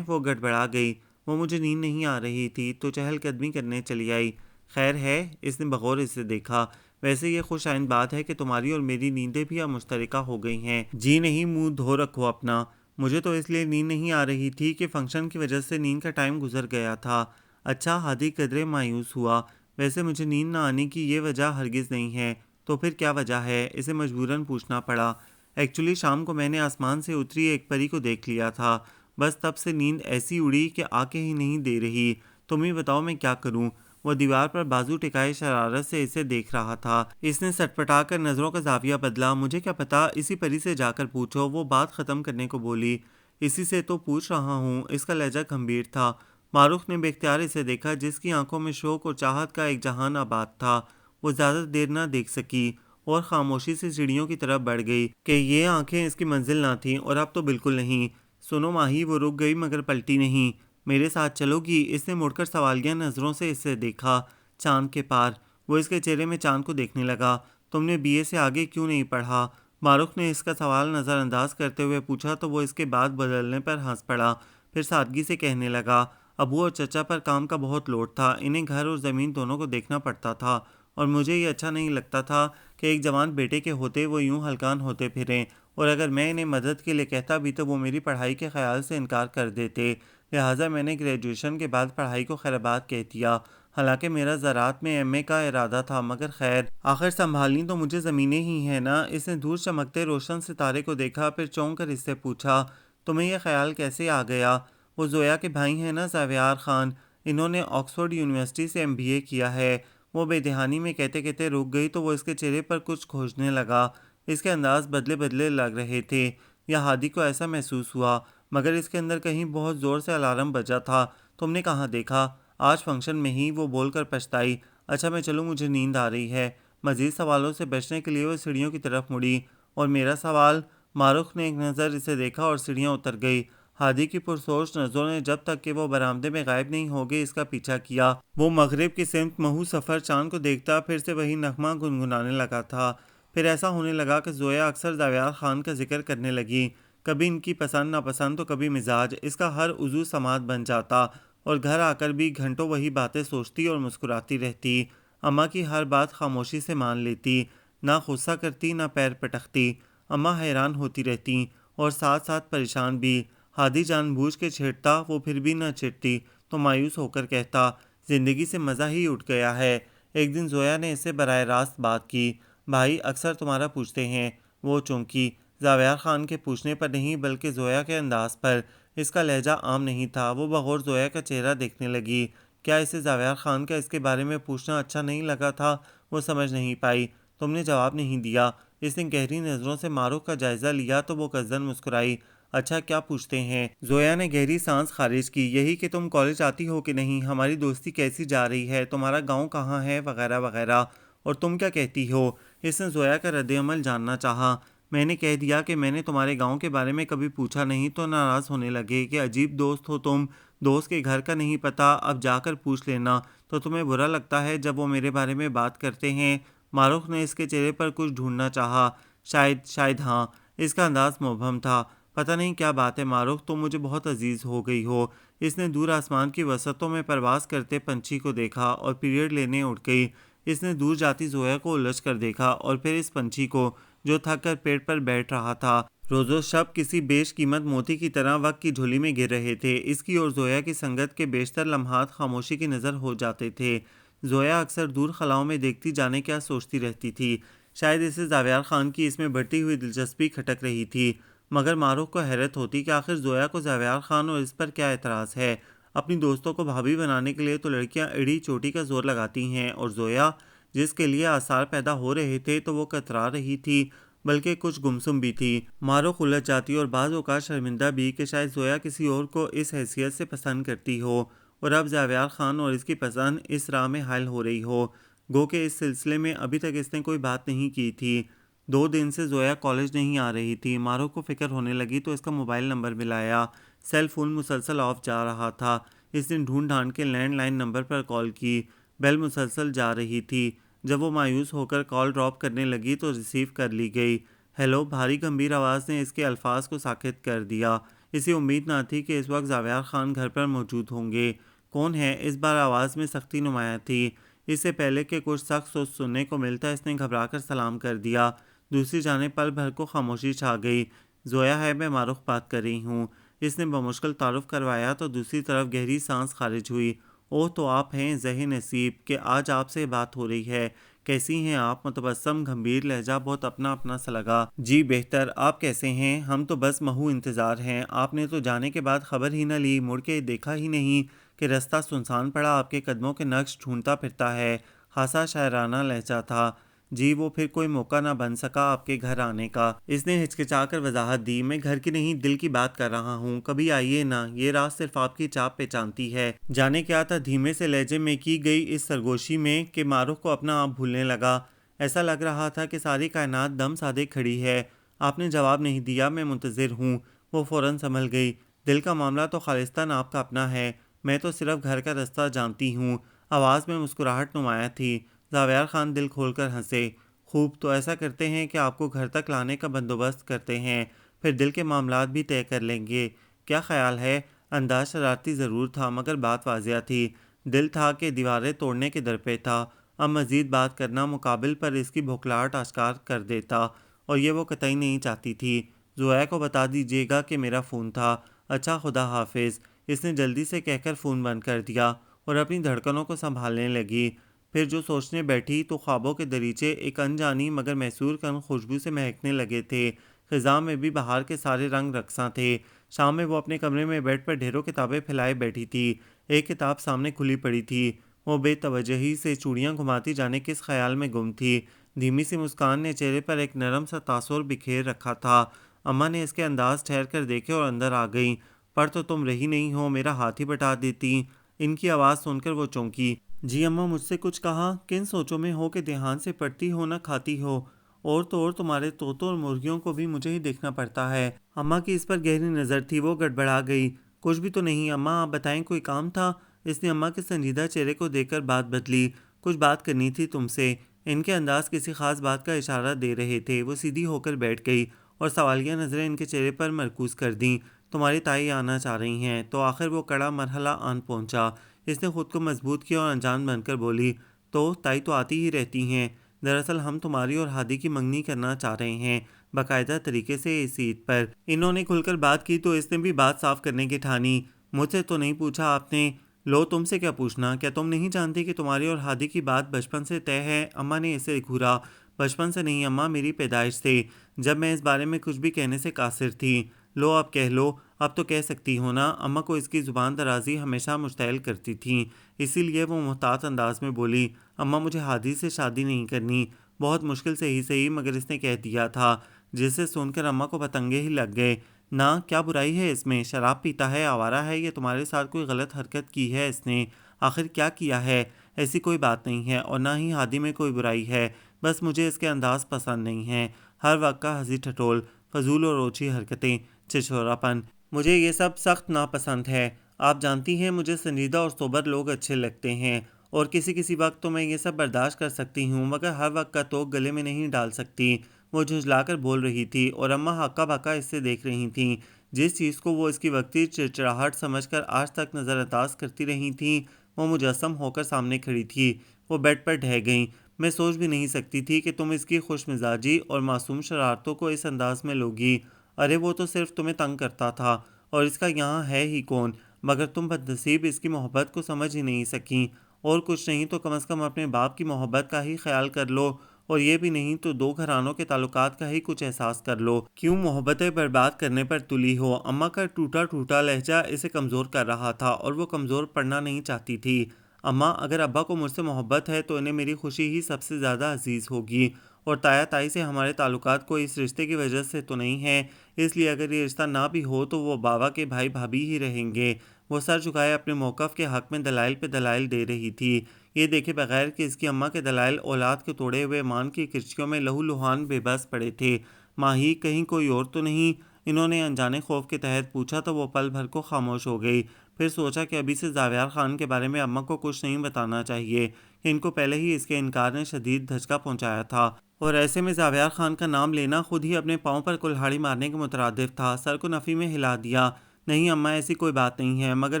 وہ گڑبڑا گئی۔ وہ مجھے نیند نہیں آ رہی تھی تو چہل قدمی کرنے چلی آئی۔ خیر ہے؟ اس نے بغور اسے دیکھا۔ ویسے یہ خوش آئند بات ہے کہ تمہاری اور میری نیندیں بھی اب مشترکہ ہو گئی ہیں۔ جی نہیں، منہ دھو رکھو اپنا۔ مجھے تو اس لیے نیند نہیں آ رہی تھی کہ فنکشن کی وجہ سے نیند کا ٹائم گزر گیا تھا۔ اچھا، ہادی قدرے مایوس ہوا۔ ویسے مجھے نیند نہ آنے کی یہ وجہ ہرگز نہیں ہے، تو پھر کیا وجہ ہے؟ اسے مجبوراً پوچھنا پڑا۔ ایکچولی شام کو میں نے آسمان سے اتری ایک پری کو دیکھ لیا تھا، بس تب سے نیند ایسی اڑی کہ آ کے ہی نہیں دے رہی۔ تم ہی بتاؤ میں کیا کروں؟ وہ دیوار پر بازو ٹکائے شرارت سے اسے دیکھ رہا تھا۔ اس نے سٹپٹا کر نظروں کا زاویہ بدلا۔ مجھے کیا پتا، اسی پری سے جا کر پوچھو، وہ بات ختم کرنے کو بولی۔ اسی سے تو پوچھ رہا ہوں۔ اس کا لہجہ گمبھیر تھا۔ معروف نے بے اختیار اسے دیکھا، جس کی آنکھوں میں شوق اور چاہت کا ایک جہان آباد تھا۔ وہ زیادہ دیر نہ دیکھ سکی اور خاموشی سے سیڑھیوں کی طرف بڑھ گئی کہ یہ آنکھیں اس کی منزل نہ تھیں، اور اب تو بالکل نہیں۔ سنو ماہی، وہ رک گئی مگر پلٹی نہیں۔ میرے ساتھ چلو گی؟ اس نے مڑ کر سوالیہ نظروں سے اسے دیکھا۔ چاند کے پار؟ وہ اس کے چہرے میں چاند کو دیکھنے لگا۔ تم نے BA سے آگے کیوں نہیں پڑھا؟ معروف نے اس کا سوال نظر انداز کرتے ہوئے پوچھا تو وہ اس کے بات بدلنے پر ہنس پڑا، پھر سادگی سے کہنے لگا، ابو اور چچا پر کام کا بہت لوڈ تھا، انہیں گھر اور زمین دونوں کو دیکھنا پڑتا تھا، اور مجھے یہ اچھا نہیں لگتا تھا کہ ایک جوان بیٹے کے ہوتے وہ یوں ہلکان ہوتے پھریں، اور اگر میں انہیں مدد کے لیے کہتا بھی تو وہ میری پڑھائی کے خیال سے انکار کر دیتے، لہٰذا میں نے گریجویشن کے بعد پڑھائی کو خیرباد کہہ دیا، حالانکہ میرا زراعت میں MA کا ارادہ تھا، مگر خیر، آخر سنبھالنی تو مجھے زمینیں ہی ہیں نا۔ اس نے دور چمکتے روشن ستارے کو دیکھا، پھر چونک کر اس سے پوچھا، تمہیں یہ خیال کیسے آ گیا؟ وہ زویا کے بھائی ہیں نا، زاویار خان، انہوں نے آکسفورڈ یونیورسٹی سے MBA کیا ہے۔ وہ بے دہانی میں کہتے کہتے رک گئی تو وہ اس کے چہرے پر کچھ کھوجنے لگا۔ اس کے انداز بدلے بدلے لگ رہے تھے، یا ہادی کو ایسا محسوس ہوا، مگر اس کے اندر کہیں بہت زور سے الارم بجا تھا۔ تم نے کہاں دیکھا؟ آج فنکشن میں ہی، وہ بول کر پچھتائی۔ اچھا میں چلوں، مجھے نیند آ رہی ہے۔ مزید سوالوں سے بچنے کے لیے وہ سیڑھیوں کی طرف مڑی۔ اور میرا سوال؟ معروف نے ایک نظر اسے دیکھا اور سیڑھیاں اتر گئی۔ ہادی کی پرسوچ نظروں نے جب تک کہ وہ برآمدے میں غائب نہیں ہو گئے اس کا پیچھا کیا۔ وہ مغرب کی سمت محو سفر چاند کو دیکھتا پھر سے وہی نغمہ گنگنانے لگا تھا۔ پھر ایسا ہونے لگا کہ زویا اکثر زاویار خان کا ذکر کرنے لگی، کبھی ان کی پسند ناپسند تو کبھی مزاج۔ اس کا ہر عضو سماعت بن جاتا اور گھر آ کر بھی گھنٹوں وہی باتیں سوچتی اور مسکراتی رہتی۔ اماں کی ہر بات خاموشی سے مان لیتی، نہ غصہ کرتی نہ پیر پٹکتی۔ اماں حیران ہوتی رہتی اور ساتھ ساتھ پریشان بھی۔ ہادی جان بوجھ کے چھیڑتا، وہ پھر بھی نہ چھیڑتی تو مایوس ہو کر کہتا، زندگی سے مزہ ہی اٹھ گیا ہے۔ ایک دن زویا نے اس سے براہ راست بات کی، بھائی اکثر تمہارا پوچھتے ہیں۔ وہ چونکی، زاویار خان کے پوچھنے پر نہیں بلکہ زویا کے انداز پر۔ اس کا لہجہ عام نہیں تھا۔ وہ بغور زویا کا چہرہ دیکھنے لگی۔ کیا اسے زاویار خان کا اس کے بارے میں پوچھنا اچھا نہیں لگا تھا؟ وہ سمجھ نہیں پائی۔ تم نے جواب نہیں دیا۔ اس نے گہری نظروں سے معروف کا جائزہ لیا تو وہ قصدن مسکرائی۔ اچھا کیا پوچھتے ہیں؟ زویا نے گہری سانس خارج کی۔ یہی کہ تم کالج آتی ہو کہ نہیں، ہماری دوستی کیسی جا رہی ہے، تمہارا گاؤں کہاں ہے، وغیرہ وغیرہ۔ اور تم کیا کہتی ہو؟ اس نے زویا کا رد عمل جاننا چاہا۔ میں نے کہہ دیا کہ میں نے تمہارے گاؤں کے بارے میں کبھی پوچھا نہیں تو ناراض ہونے لگے کہ عجیب دوست ہو تم، دوست کے گھر کا نہیں پتہ، اب جا کر پوچھ لینا تو تمہیں برا لگتا ہے جب وہ میرے بارے میں بات کرتے ہیں۔ معروف نے اس کے چہرے پر کچھ ڈھونڈنا چاہا۔ شاید ہاں۔ اس کا انداز مبہم تھا۔ پتہ نہیں کیا بات ہے معروف، تم مجھے بہت عزیز ہو گئی ہو۔ اس نے دور آسمان کی وسعتوں میں پرواز کرتے پنچھی کو دیکھا اور پیریڈ لینے اٹھ گئی۔ اس نے دور جاتی زویا کو الجھ کر دیکھا اور پھر اس پنچھی کو جو تھک کر پیڑ پر بیٹھ رہا تھا۔ روز و شب کسی بیش قیمت موتی کی طرح وقت کی جھولی میں گر رہے تھے۔ اس کی اور زویا کی سنگت کے بیشتر لمحات خاموشی کی نظر ہو جاتے تھے۔ زویا اکثر دور خلاؤں میں دیکھتی جانے کیا سوچتی رہتی تھی۔ شاید اسے زاویار خان کی اس میں بڑھتی ہوئی دلچسپی کھٹک رہی تھی، مگر معروف کو حیرت ہوتی کہ آخر زویا کو زاویار خان اور اس پر کیا اعتراض ہے۔ اپنی دوستوں کو بھابھی بنانے کے لیے تو لڑکیاں ایڑی چوٹی کا زور لگاتی ہیں، اور زویا جس کے لیے آثار پیدا ہو رہے تھے تو وہ کترا رہی تھی، بلکہ کچھ گمسم بھی تھی۔ معروف الجھ جاتی اور بعض اوقات شرمندہ بھی کہ شاید زویا کسی اور کو اس حیثیت سے پسند کرتی ہو اور اب زاویار خان اور اس کی پسند اس راہ میں حائل ہو رہی ہو۔ گو کہ اس سلسلے میں ابھی تک اس نے کوئی بات نہیں کی تھی۔ 2 دن سے زویا کالج نہیں آ رہی تھی۔ معروف کو فکر ہونے لگی تو اس کا موبائل نمبر ملایا۔ سیل فون مسلسل آف جا رہا تھا۔ اس نے ڈھونڈ ڈھانڈ کے لینڈ لائن نمبر پر کال کی، بیل مسلسل جا رہی تھی۔ جب وہ مایوس ہو کر کال ڈراپ کرنے لگی تو ریسیو کر لی گئی۔ ہیلو، بھاری گمبھیر آواز نے اس کے الفاظ کو ساکت کر دیا۔ اسے امید نہ تھی کہ اس وقت زاویار خان گھر پر موجود ہوں گے۔ کون ہے؟ اس بار آواز میں سختی نمایاں تھی۔ اس سے پہلے کہ کچھ سخت سوچ سننے کو ملتا اس نے گھبرا کر سلام کر دیا۔ دوسری جانب پل بھر کو خاموشی چھا گئی۔ زویا ہے، میں معروف بات کر رہی ہوں۔ اس نے بمشکل تعارف کروایا تو دوسری طرف گہری سانس خارج ہوئی۔ اوہ، تو آپ ہیں ذہن نصیب کہ آج آپ سے بات ہو رہی ہے۔ کیسی ہیں آپ؟ متبسم گمبھیر لہجہ بہت اپنا اپنا سا لگا۔ جی بہتر، آپ کیسے ہیں؟ ہم تو بس محو انتظار ہیں۔ آپ نے تو جانے کے بعد خبر ہی نہ لی، مڑ کے دیکھا ہی نہیں کہ رستہ سنسان پڑا، آپ کے قدموں کے نقش ڈھونڈتا پھرتا ہے۔ خاصا شاعرانہ لہجہ تھا۔ جی، وہ پھر کوئی موقع نہ بن سکا آپ کے گھر آنے کا۔ اس نے ہچکچا کر وضاحت دی، میں گھر کی نہیں دل کی بات کر رہا ہوں، کبھی آئیے نا، یہ راز صرف آپ کی چاپ پہچانتی ہے۔ جانے کیا تھا دھیمے سے لہجے میں کی گئی اس سرگوشی میں کہ معروف کو اپنا آپ بھولنے لگا۔ ایسا لگ رہا تھا کہ ساری کائنات دم سادے کھڑی ہے۔ آپ نے جواب نہیں دیا، میں منتظر ہوں۔ وہ فوراً سنبھل گئی۔ دل کا معاملہ تو خالصتاً آپ کا اپنا ہے، میں تو صرف گھر کا رستہ جانتی ہوں۔ آواز میں مسکراہٹ نمایاں تھی۔ زاویار خان دل کھول کر ہنسے۔ خوب، تو ایسا کرتے ہیں کہ آپ کو گھر تک لانے کا بندوبست کرتے ہیں، پھر دل کے معاملات بھی طے کر لیں گے۔ کیا خیال ہے؟ انداز شرارتی ضرور تھا مگر بات واضح تھی۔ دل تھا کہ دیواریں توڑنے کے در پہ تھا۔ اب مزید بات کرنا مقابل پر اس کی بھوکلاہٹ آشکار کر دیتا، اور یہ وہ قطعی نہیں چاہتی تھی۔ زویا کو بتا دیجیے گا کہ میرا فون تھا۔ اچھا، خدا حافظ۔ اس نے جلدی سے کہہ کر فون بند کر دیا اور اپنی دھڑکنوں کو سنبھالنے لگی۔ پھر جو سوچنے بیٹھی تو خوابوں کے دریچے ایک انجانی مگر محصور کن خوشبو سے مہکنے لگے تھے۔ خزاں میں بھی بہار کے سارے رنگ رقصاں تھے۔ شام میں وہ اپنے کمرے میں بیڈ پر ڈھیروں کتابیں پھیلائے بیٹھی تھی۔ ایک کتاب سامنے کھلی پڑی تھی۔ وہ بے توجہی سے چوڑیاں گھماتی جانے کس خیال میں گم تھی۔ دھیمی سی مسکان نے چہرے پر ایک نرم سا تاثر بکھیر رکھا تھا۔ اماں نے اس کے انداز ٹھہر کر دیکھے اور اندر آ گئیں۔ پر تو تم رہی نہیں ہو، میرا ہاتھ ہی بٹا دیتی۔ ان کی آواز سن کر وہ چونکی۔ جی اماں، مجھ سے کچھ کہا؟ کن سوچوں میں ہو کہ دھیان سے پڑھتی ہو نہ کھاتی ہو؟ اور تو اور تمہارے طوطوں اور مرغیوں کو بھی مجھے ہی دیکھنا پڑتا ہے۔ اماں کی اس پر گہری نظر تھی، وہ گڑبڑا گئی۔ کچھ بھی تو نہیں اماں، آپ بتائیں کوئی کام تھا؟ اس نے اماں کے سنجیدہ چہرے کو دیکھ کر بات بدلی۔ کچھ بات کرنی تھی تم سے۔ ان کے انداز کسی خاص بات کا اشارہ دے رہے تھے۔ وہ سیدھی ہو کر بیٹھ گئی اور سوالیہ نظریں ان کے چہرے پر مرکوز کر دیں۔ تمہاری تائی آنا چاہ رہی ہیں۔ تو آخر وہ کڑا مرحلہ آن پہنچا۔ اس نے خود کو مضبوط کیا اور انجان بن کر بولی، تو تائی تو آتی ہی رہتی ہیں۔ دراصل ہم تمہاری اور ہادی کی منگنی کرنا چاہ رہے ہیں، باقاعدہ طریقے سے اس عید پر۔ انہوں نے کھل کر بات کی تو اس نے بھی بات صاف کرنے کی ٹھانی۔ مجھ سے تو نہیں پوچھا آپ نے؟ لو تم سے کیا پوچھنا؟ کیا تم نہیں جانتی کہ تمہاری اور ہادی کی بات بچپن سے طے ہے؟ اماں نے اسے گھورا۔ بچپن سے نہیں اماں، میری پیدائش سے، جب میں اس بارے میں کچھ بھی کہنے سے قاصر تھی۔ لو اب کہہ لو، اب تو کہہ سکتی ہو نا۔ اماں کو اس کی زبان درازی ہمیشہ مشتعل کرتی تھیں، اسی لیے وہ محتاط انداز میں بولی، اماں مجھے ہادی سے شادی نہیں کرنی۔ بہت مشکل سے ہی صحیح مگر اس نے کہہ دیا تھا، جسے سن کر اماں کو پتنگے ہی لگ گئے۔ نہ کیا برائی ہے اس میں؟ شراب پیتا ہے، آوارہ ہے، یا تمہارے ساتھ کوئی غلط حرکت کی ہے اس نے؟ آخر کیا کیا ہے؟ ایسی کوئی بات نہیں ہے، اور نہ ہی ہادی میں کوئی برائی ہے، بس مجھے اس کے انداز پسند نہیں ہیں۔ ہر وقت کا ہنسی ٹھٹول، فضول اور اوچھی حرکتیں، چچوراپن، مجھے یہ سب سخت ناپسند ہے۔ آپ جانتی ہیں مجھے سنجیدہ اور سوبر لوگ اچھے لگتے ہیں، اور کسی کسی وقت تو میں یہ سب برداشت کر سکتی ہوں، مگر ہر وقت کا توق گلے میں نہیں ڈال سکتی۔ وہ جھنجھلا کر بول رہی تھی اور اماں ہکا بکا اس سے دیکھ رہی تھیں۔ جس چیز کو وہ اس کی وقتی چڑچڑاہٹ سمجھ کر آج تک نظر انداز کرتی رہی تھیں، وہ مجسم ہو کر سامنے کھڑی تھی۔ وہ بیڈ پر ڈھہ گئیں۔ میں سوچ بھی نہیں سکتی تھی کہ تم اس کی خوش مزاجی اور معصوم شرارتوں کو اس انداز میں لوگی۔ ارے وہ تو صرف تمہیں تنگ کرتا تھا، اور اس کا یہاں ہے ہی کون؟ مگر تم بدنصیب اس کی محبت کو سمجھ ہی نہیں سکیں۔ اور کچھ نہیں تو کم از کم اپنے باپ کی محبت کا ہی خیال کر لو، اور یہ بھی نہیں تو دو گھرانوں کے تعلقات کا ہی کچھ احساس کر لو۔ کیوں محبتیں برباد کرنے پر تلی ہو؟ اماں کا ٹوٹا ٹوٹا لہجہ اسے کمزور کر رہا تھا، اور وہ کمزور پڑنا نہیں چاہتی تھی۔ اماں اگر ابا کو مجھ سے محبت ہے تو انہیں میری خوشی ہی سب سے زیادہ عزیز ہوگی، اور تایا تائی سے ہمارے تعلقات کوئی اس رشتے کی وجہ سے تو نہیں ہے، اس لیے اگر یہ رشتہ نہ بھی ہو تو وہ بابا کے بھائی بھابھی ہی رہیں گے۔ وہ سر جھکائے اپنے موقف کے حق میں دلائل پہ دلائل دے رہی تھی، یہ دیکھے بغیر کہ اس کی اماں کے دلائل اولاد کے توڑے ہوئے مان کی کرچیوں میں لہو لہان بے بس پڑے تھے۔ ماہی کہیں کوئی اور تو نہیں؟ انہوں نے انجانے خوف کے تحت پوچھا تو وہ پل بھر کو خاموش ہو گئی۔ پھر سوچا کہ ابھی سے زاویار خان کے بارے میں اماں کو کچھ نہیں بتانا چاہیے، کہ ان کو پہلے ہی اس کے انکار نے شدید دھچکا پہنچایا تھا، اور ایسے میں زاویار خان کا نام لینا خود ہی اپنے پاؤں پر کلہاڑی مارنے کے مترادف تھا۔ سر کو نفی میں ہلا دیا، نہیں اماں ایسی کوئی بات نہیں ہے، مگر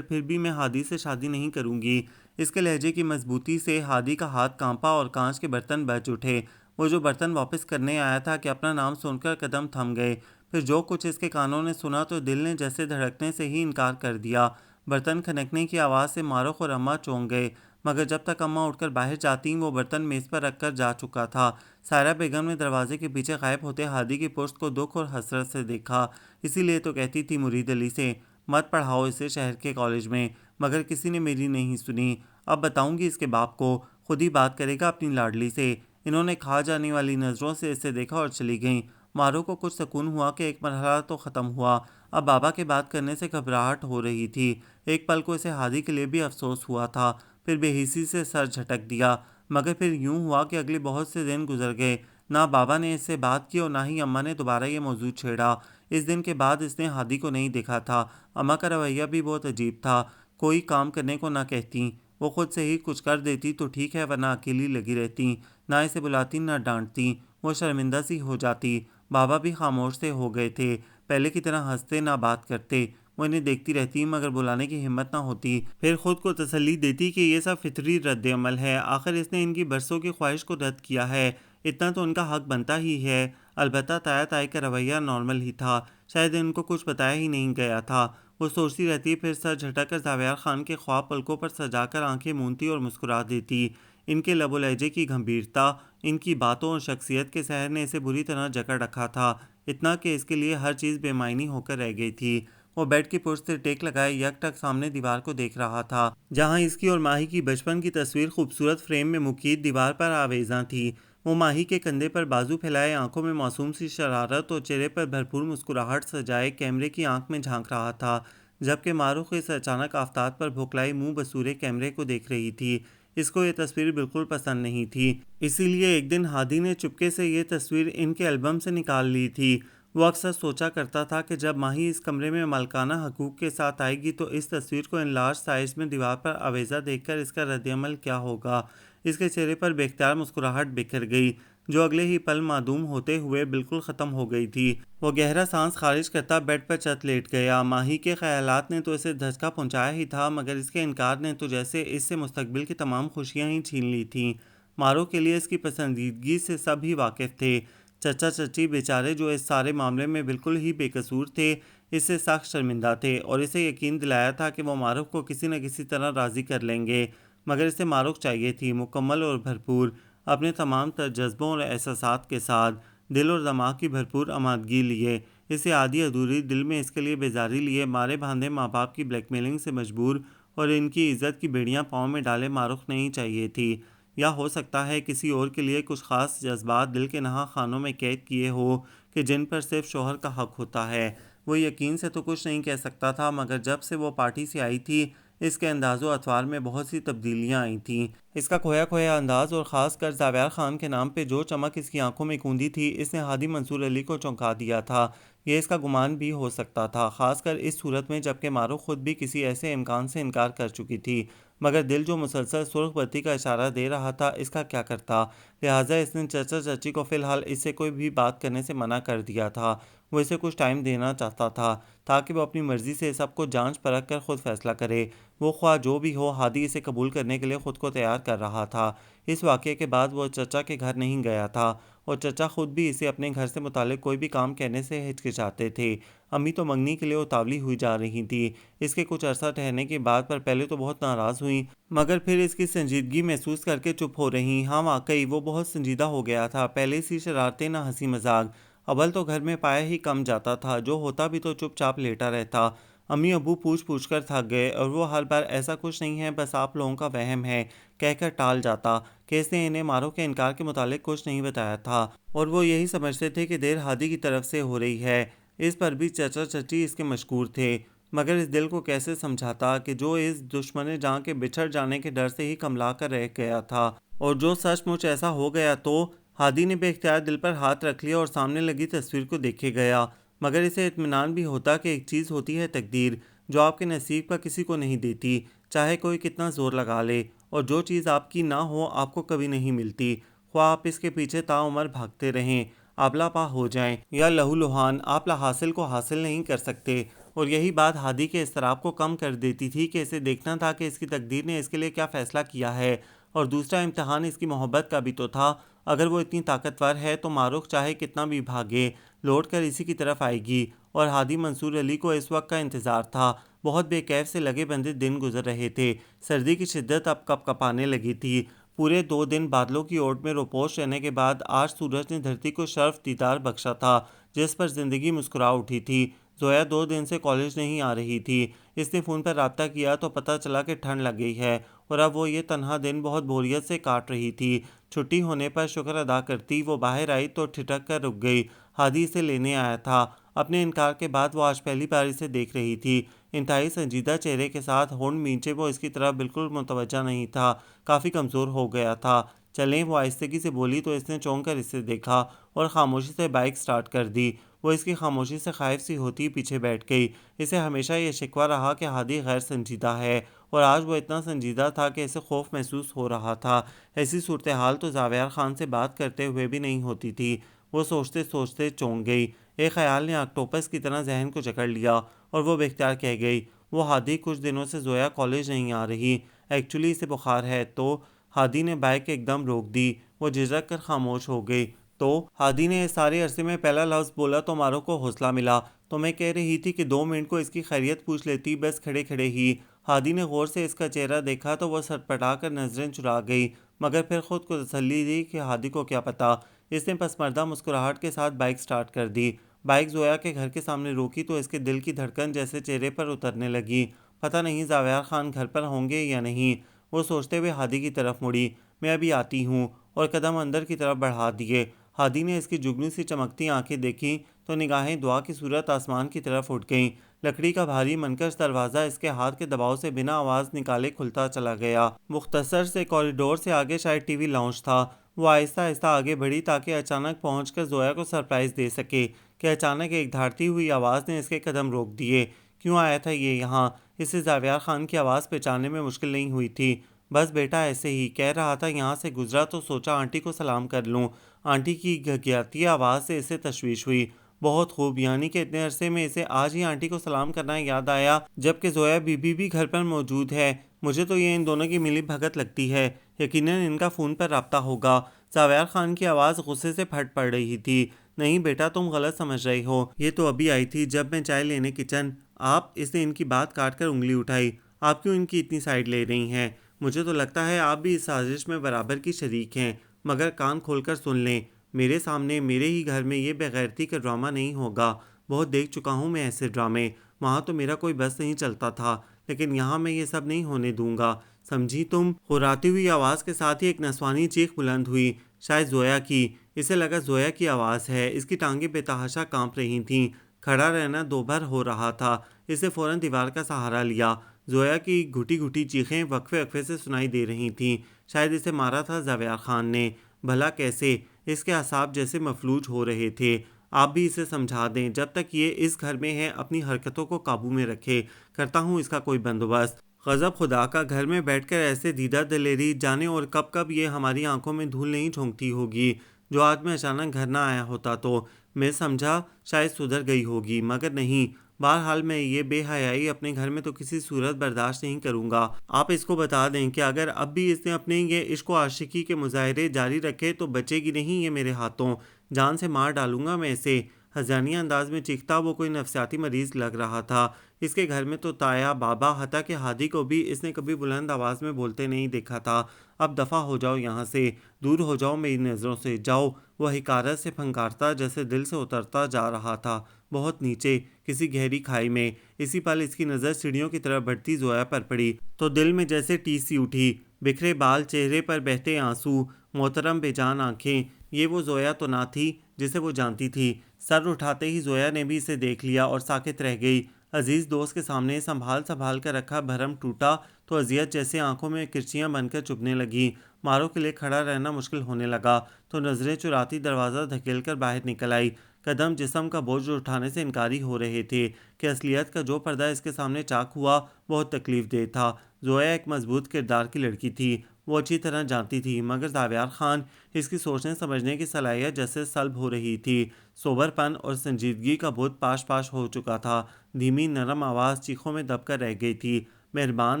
پھر بھی میں ہادی سے شادی نہیں کروں گی۔ اس کے لہجے کی مضبوطی سے ہادی کا ہاتھ کانپا اور کانچ کے برتن بج اٹھے۔ وہ جو برتن واپس کرنے آیا تھا کہ اپنا نام سن کر قدم تھم گئے۔ پھر جو کچھ اس کے کانوں نے سنا تو دل نے جیسے دھڑکنے سے ہی انکار کر دیا۔ برتن کھنکنے کی آواز سے ماروخ اور اماں چونک گئے، مگر جب تک اماں اٹھ کر باہر جاتیں وہ برتن میز پر رکھ کر جا چکا تھا۔ سائرہ بیگم نے دروازے کے پیچھے غائب ہوتے ہادی کی پشت کو دکھ اور حسرت سے دیکھا، اسی لیے تو کہتی تھی مرید علی سے، مت پڑھاؤ اسے شہر کے کالج میں، مگر کسی نے میری نہیں سنی۔ اب بتاؤں گی اس کے باپ کو، خود ہی بات کرے گا اپنی لاڈلی سے۔ انہوں نے کھا جانے والی نظروں سے اسے دیکھا اور چلی گئیں۔ مارو کو کچھ سکون ہوا کہ ایک مرحلہ تو ختم ہوا، اب بابا کے بات کرنے سے گھبراہٹ ہو رہی تھی۔ ایک پل کو اسے ہادی کے لیے بھی افسوس ہوا تھا، پھر بے حسی سے سر جھٹک دیا، مگر پھر یوں ہوا کہ اگلے بہت سے دن گزر گئے، نہ بابا نے اس سے بات کی اور نہ ہی اماں نے دوبارہ یہ موضوع چھیڑا۔ اس دن کے بعد اس نے ہادی کو نہیں دیکھا تھا۔ اماں کا رویہ بھی بہت عجیب تھا، کوئی کام کرنے کو نہ کہتی، وہ خود سے ہی کچھ کر دیتی تو ٹھیک ہے، ورنہ اکیلی لگی رہتی، نہ اسے بلاتی نہ ڈانٹتی، وہ شرمندہ سی ہو جاتی۔ بابا بھی خاموش سے ہو گئے تھے، پہلے کی طرح ہنستے نہ بات کرتے، وہ انہیں دیکھتی رہتی مگر بلانے کی ہمت نہ ہوتی۔ پھر خود کو تسلی دیتی کہ یہ سب فطری رد عمل ہے، آخر اس نے ان کی برسوں کی خواہش کو رد کیا ہے، اتنا تو ان کا حق بنتا ہی ہے۔ البتہ تایا تائی کا رویہ نارمل ہی تھا، شاید ان کو کچھ بتایا ہی نہیں گیا تھا۔ وہ سوچتی رہتی، پھر سر جھٹک کر زاویار خان کے خواب پلکوں پر سجا کر آنکھیں مونتی اور مسکرا دیتی۔ ان کے لب و لہجے کی گھمبیرتا، ان کی باتوں اور شخصیت کے سحر نے اسے بری طرح جکڑ رکھا تھا، اتنا کہ اس کے لیے ہر چیز بے معنی ہو کر رہ گئی تھی۔ وہ بیڈ کی پشت سے ٹیک لگائے یک ٹک سامنے دیوار کو دیکھ رہا تھا، جہاں اس کی اور ماہی کی بچپن کی تصویر خوبصورت فریم میں مقید دیوار پر آویزاں تھی۔ وہ ماہی کے کندھے پر بازو پھیلائے، آنکھوں میں معصوم سی شرارت اور چہرے پر بھرپور مسکراہٹ سجائے کیمرے کی آنکھ میں جھانک رہا تھا، جبکہ ماروخ اس اچانک آفتاب پر بھوکلائی منہ بسورے کیمرے کو دیکھ رہی تھی۔ اس کو یہ تصویر بالکل پسند نہیں تھی، اسی لیے ایک دن ہادی نے چپکے سے یہ تصویر ان کے البم سے نکال لی تھی۔ وہ اکثر سوچا کرتا تھا کہ جب ماہی اس کمرے میں مالکانہ حقوق کے ساتھ آئے گی تو اس تصویر کو انلارج سائز میں دیوار پر آویزہ دیکھ کر اس کا رد عمل کیا ہوگا۔ اس کے چہرے پر بے اختیار مسکراہٹ بکھر گئی، جو اگلے ہی پل معدوم ہوتے ہوئے بالکل ختم ہو گئی تھی۔ وہ گہرا سانس خارج کرتا بیڈ پر چت لیٹ گیا۔ ماہی کے خیالات نے تو اسے دھچکا پہنچایا ہی تھا، مگر اس کے انکار نے تو جیسے اس سے مستقبل کی تمام خوشیاں ہی چھین لی تھیں۔ مارو کے لیے اس کی پسندیدگی سے سب ہی واقف تھے۔ چچا چچی بیچارے جو اس سارے معاملے میں بالکل ہی بے قصور تھے، اس سے سخت شرمندہ تھے اور اسے یقین دلایا تھا کہ وہ معروف کو کسی نہ کسی طرح راضی کر لیں گے، مگر اسے معروف چاہیے تھی، مکمل اور بھرپور، اپنے تمام جذبوں اور احساسات کے ساتھ، دل اور دماغ کی بھرپور آمادگی لیے۔ اسے آدھی ادھوری دل میں اس کے لیے بیزاری لیے مارے باندھے ماں باپ کی بلیک میلنگ سے مجبور اور ان کی عزت کی بیڑیاں پاؤں میں ڈالے معروف نہیں چاہیے تھی، یا ہو سکتا ہے کسی اور کے لیے کچھ خاص جذبات دل کے نہا خانوں میں قید کیے ہو کہ جن پر صرف شوہر کا حق ہوتا ہے۔ وہ یقین سے تو کچھ نہیں کہہ سکتا تھا، مگر جب سے وہ پارٹی سے آئی تھی اس کے انداز و اطوار میں بہت سی تبدیلیاں آئی تھیں۔ اس کا کھویا کھویا انداز اور خاص کر زاویار خان کے نام پہ جو چمک اس کی آنکھوں میں کوندی تھی، اس نے ہادی منصور علی کو چونکا دیا تھا۔ یہ اس کا گمان بھی ہو سکتا تھا، خاص کر اس صورت میں جبکہ مارو خود بھی کسی ایسے امکان سے انکار کر چکی تھی، مگر دل جو مسلسل سرخ بتی کا اشارہ دے رہا تھا اس کا کیا کرتا۔ لہٰذا اس نے چچا چچی کو فی الحال اس سے کوئی بھی بات کرنے سے منع کر دیا تھا۔ وہ اسے کچھ ٹائم دینا چاہتا تھا تاکہ وہ اپنی مرضی سے سب کو جانچ پرکھ کر خود فیصلہ کرے۔ وہ خواہ جو بھی ہو، ہادی اسے قبول کرنے کے لیے خود کو تیار کر رہا تھا۔ اس واقعے کے بعد وہ چچا کے گھر نہیں گیا تھا اور چچا خود بھی اسے اپنے گھر سے متعلق کوئی بھی کام کہنے سے ہچکچاتے تھے۔ امی تو منگنی کے لیے اتاولی ہوئی جا رہی تھی۔ اس کے کچھ عرصہ ٹھہرنے کی بات پر پہلے تو بہت ناراض ہوئیں، مگر پھر اس کی سنجیدگی محسوس کر کے چپ ہو رہیں۔ ہاں واقعی وہ بہت سنجیدہ ہو گیا تھا، پہلے سی شرارتیں نہ ہنسی مذاق۔ اول تو گھر میں پایا ہی کم جاتا تھا، جو ہوتا بھی تو چپ چاپ لیٹا رہتا۔ امی ابو پوچھ پوچھ کر تھک گئے اور وہ ہر بار ایسا کچھ نہیں ہے، بس آپ لوگوں کا وہم ہے کہہ کر ٹال جاتا کہ اس نے انہیں مارو کے انکار کے متعلق کچھ نہیں بتایا تھا اور وہ یہی سمجھتے تھے کہ دیر ہادی کی طرف سے ہو رہی ہے۔ اس پر بھی چچا چچی اس کے مشکور تھے، مگر اس دل کو کیسے سمجھاتا کہ جو اس دشمن جان کے بچھڑ جانے کے ڈر سے ہی کملا کر رہ گیا تھا، اور جو سچ مچ ایسا ہو گیا تو۔ ہادی نے بے اختیار دل پر ہاتھ رکھ لیا اور سامنے لگی تصویر کو دیکھے گیا، مگر اسے اطمینان بھی ہوتا کہ ایک چیز ہوتی ہے تقدیر، جو آپ کے نصیب کا کسی کو نہیں دیتی، چاہے کوئی کتنا زور لگا لے، اور جو چیز آپ کی نہ ہو آپ کو کبھی نہیں ملتی، خواہ آپ اس کے پیچھے تا عمر بھاگتے رہیں، آبلا پا ہو جائیں یا لہو لہان، آپ حاصل کو حاصل نہیں کر سکتے۔ اور یہی بات ہادی کے اضطراب کو کم کر دیتی تھی کہ اسے دیکھنا تھا کہ اس کی تقدیر نے اس کے لیے کیا فیصلہ کیا ہے، اور دوسرا امتحان اس کی محبت کا بھی تو تھا۔ اگر وہ اتنی طاقتور ہے تو معروف چاہے کتنا بھی بھاگے لوٹ کر اسی کی طرف آئے گی، اور ہادی منصور علی کو اس وقت کا انتظار تھا۔ بہت بے کیف سے لگے بندے دن گزر رہے تھے، سردی کی شدت اب کپ کپانے لگی تھی۔ پورے 2 دن بادلوں کی اوٹ میں روپوش رہنے کے بعد آج سورج نے دھرتی کو شرف دیدار بخشا تھا، جس پر زندگی مسکرا اٹھی تھی۔ زویا 2 دن سے کالج نہیں آ رہی تھی۔ اس نے فون پر رابطہ کیا تو پتہ چلا کہ ٹھنڈ لگ گئی ہے اور اب وہ یہ تنہا دن بہت بوریت سے کاٹ رہی تھی۔ چھٹی ہونے پر شکر ادا کرتی وہ باہر آئی تو ٹھٹک کر رک گئی۔ ہادی اسے لینے آیا تھا۔ اپنے انکار کے بعد وہ آج پہلی بار اسے دیکھ رہی تھی۔ انتہائی سنجیدہ چہرے کے ساتھ ہونٹ مینچے وہ اس کی طرف بالکل متوجہ نہیں تھا، کافی کمزور ہو گیا تھا۔ چلیں، وہ آہستگی سے بولی تو اس نے چونک کر اسے دیکھا اور خاموشی سے بائک سٹارٹ کر دی۔ وہ اس کی خاموشی سے خائف سی ہوتی پیچھے بیٹھ گئی۔ اسے ہمیشہ یہ شکوہ رہا کہ ہادی غیر سنجیدہ ہے، اور آج وہ اتنا سنجیدہ تھا کہ اسے خوف محسوس ہو رہا تھا۔ ایسی صورتحال تو زاویار خان سے بات کرتے ہوئے بھی نہیں ہوتی تھی۔ وہ سوچتے سوچتے چونک گئی۔ ایک خیال نے آکٹوپس کی طرح ذہن کو جکڑ لیا اور وہ بے اختیار کہہ گئی، وہ ہادی کچھ دنوں سے زویا کالج نہیں آ رہی، ایکچولی اسے بخار ہے تو۔ ہادی نے بائک ایک دم روک دی۔ وہ جھجک کر خاموش ہو گئی۔ تو ہادی نے اس سارے عرصے میں پہلا لفظ بولا تو مارو کو حوصلہ ملا۔ تو میں کہہ رہی تھی کہ 2 منٹ کو اس کی خیریت پوچھ لیتی، بس کھڑے کھڑے ہی۔ ہادی نے غور سے اس کا چہرہ دیکھا تو وہ سٹپٹا کر نظریں چرا گئی، مگر پھر خود کو تسلی دی کہ ہادی کو کیا پتہ۔ اس نے پسماندہ مسکراہٹ کے ساتھ بائک سٹارٹ کر دی۔ بائک زویا کے گھر کے سامنے روکی تو اس کے دل کی دھڑکن جیسے چہرے پر اترنے لگی۔ پتہ نہیں زاویار خان گھر پر ہوں گے یا نہیں۔ وہ سوچتے ہوئے ہادی کی طرف مڑی۔ میں ابھی آتی ہوں، اور قدم اندر کی طرف بڑھا دیے۔ ہادی نے اس کی جگنو سی چمکتی آنکھیں دیکھیں تو نگاہیں دعا کی صورت آسمان کی طرف اٹھ گئیں۔ لکڑی کا بھاری منکش دروازہ اس کے ہاتھ کے دباؤ سے بنا آواز نکالے کھلتا چلا گیا۔ مختصر سے کوریڈور سے آگے شاید ٹی وی لاؤنج تھا۔ وہ آہستہ آہستہ آگے بڑھی تاکہ اچانک پہنچ کر زویا کو سرپرائز دے سکے کہ اچانک ایک دھاڑتی ہوئی آواز نے اس کے قدم روک دیے۔ کیوں آیا تھا یہ یہاں؟ اسے زاویار خان کی آواز پہچاننے میں مشکل نہیں ہوئی تھی۔ بس بیٹا ایسے ہی کہہ رہا تھا، یہاں سے گزرا تو سوچا آنٹی کو سلام کر لوں۔ آنٹی کی گھگھیاتی آواز سے اسے تشویش ہوئی۔ بہت خوب، یعنی کہ اتنے عرصے میں اسے آج ہی آنٹی کو سلام کرنا یاد آیا جبکہ زویا بی بی بھی گھر پر موجود ہے۔ مجھے تو یہ ان دونوں کی ملی بھگت لگتی ہے، یقیناً ان کا فون پر رابطہ ہوگا۔ زاویار خان کی آواز غصے سے پھٹ پڑ رہی تھی۔ نہیں بیٹا، تم غلط سمجھ رہے ہو، یہ تو ابھی آئی تھی جب میں چائے لینے کچن۔ آپ، اس نے ان کی بات کاٹ کر انگلی اٹھائی، آپ کیوں ان کی اتنی سائیڈ لے رہی ہیں؟ مجھے تو لگتا ہے آپ بھی اس سازش میں برابر کی شریک ہیں، مگر کان کھول کر سن لیں، میرے سامنے میرے ہی گھر میں یہ بے غیرتی کا ڈرامہ نہیں ہوگا۔ بہت دیکھ چکا ہوں میں ایسے ڈرامے، وہاں تو میرا کوئی بس نہیں چلتا تھا، لیکن یہاں میں یہ سب نہیں ہونے دوں گا، سمجھی تم؟ خراتی ہوئی آواز کے ساتھ ہی ایک نسوانی چیخ بلند ہوئی، شاید زویا کی۔ اسے لگا زویا کی آواز ہے۔ اس کی ٹانگیں بے تحاشا کانپ رہی تھیں، کھڑا رہنا دوبھر ہو رہا تھا۔ اسے فوراً دیوار کا سہارا لیا۔ زویا کی گھٹی گھٹی چیخیں وقفے وقفے سے سنائی دے رہی تھیں۔ شاید اسے مارا تھا زاویار خان نے، بھلا کیسے؟ اس کے اعصاب جیسے مفلوج ہو رہے تھے۔ آپ بھی اسے سمجھا دیں، جب تک یہ اس گھر میں ہے اپنی حرکتوں کو قابو میں رکھے، کرتا ہوں اس کا کوئی بندوبست۔ غضب خدا کا، گھر میں بیٹھ کر ایسے دیدہ دلیری، جانے اور کب کب یہ ہماری آنکھوں میں دھول نہیں جھونکتی ہوگی۔ جو آج میں اچانک گھر نہ آیا ہوتا تو میں سمجھا شاید سدھر گئی ہوگی، مگر نہیں۔ بہرحال میں یہ بے حیائی اپنے گھر میں تو کسی صورت برداشت نہیں کروں گا۔ آپ اس کو بتا دیں کہ اگر اب بھی اس نے اپنے یہ عشق و عاشقی کے مظاہرے جاری رکھے تو بچے گی نہیں یہ میرے ہاتھوں، جان سے مار ڈالوں گا میں اسے۔ ہذیانیہ انداز میں چیختا وہ کوئی نفسیاتی مریض لگ رہا تھا۔ اس کے گھر میں تو تایا، بابا، حتیٰ کہ ہادی کو بھی اس نے کبھی بلند آواز میں بولتے نہیں دیکھا تھا۔ اب دفع ہو جاؤ یہاں سے، دور ہو جاؤ میری نظروں سے، جاؤ۔ وہ حقارت سے پھنکارتا جیسے دل سے اترتا جا رہا تھا، بہت نیچے کسی گہری کھائی میں۔ اسی پل اس کی نظر سیڑھیوں کی طرف بڑھتی زویا پر پڑی تو دل میں جیسے ٹیس سی اٹھی۔ بکھرے بال، چہرے پر بہتے آنسو، محترم بے جان آنکھیں، یہ وہ زویا تو نہ تھی جسے وہ جانتی تھی۔ سر اٹھاتے ہی زویا نے بھی اسے دیکھ لیا اور ساکت رہ گئی۔ عزیز دوست کے سامنے سنبھال سنبھال کر رکھا بھرم ٹوٹا تو اذیت جیسے آنکھوں میں کرچیاں بن کر چبھنے لگیں۔ مارو کے لیے کھڑا رہنا مشکل ہونے لگا تو نظریں چراتی دروازہ دھکیل کر باہر نکل آئی۔ قدم جسم کا بوجھ اٹھانے سے انکاری ہو رہے تھے کہ اصلیت کا جو پردہ اس کے سامنے چاک ہوا بہت تکلیف دہ تھا۔ زویا ایک مضبوط کردار کی لڑکی تھی، وہ اچھی طرح جانتی تھی، مگر زاویار خان، اس کی سوچنے سمجھنے کی صلاحیت جیسے سلب ہو رہی تھی۔ سوبر پن اور سنجیدگی کا بت پاش پاش ہو چکا تھا۔ دھیمی نرم آواز چیخوں میں دب کر رہ گئی تھی۔ مہربان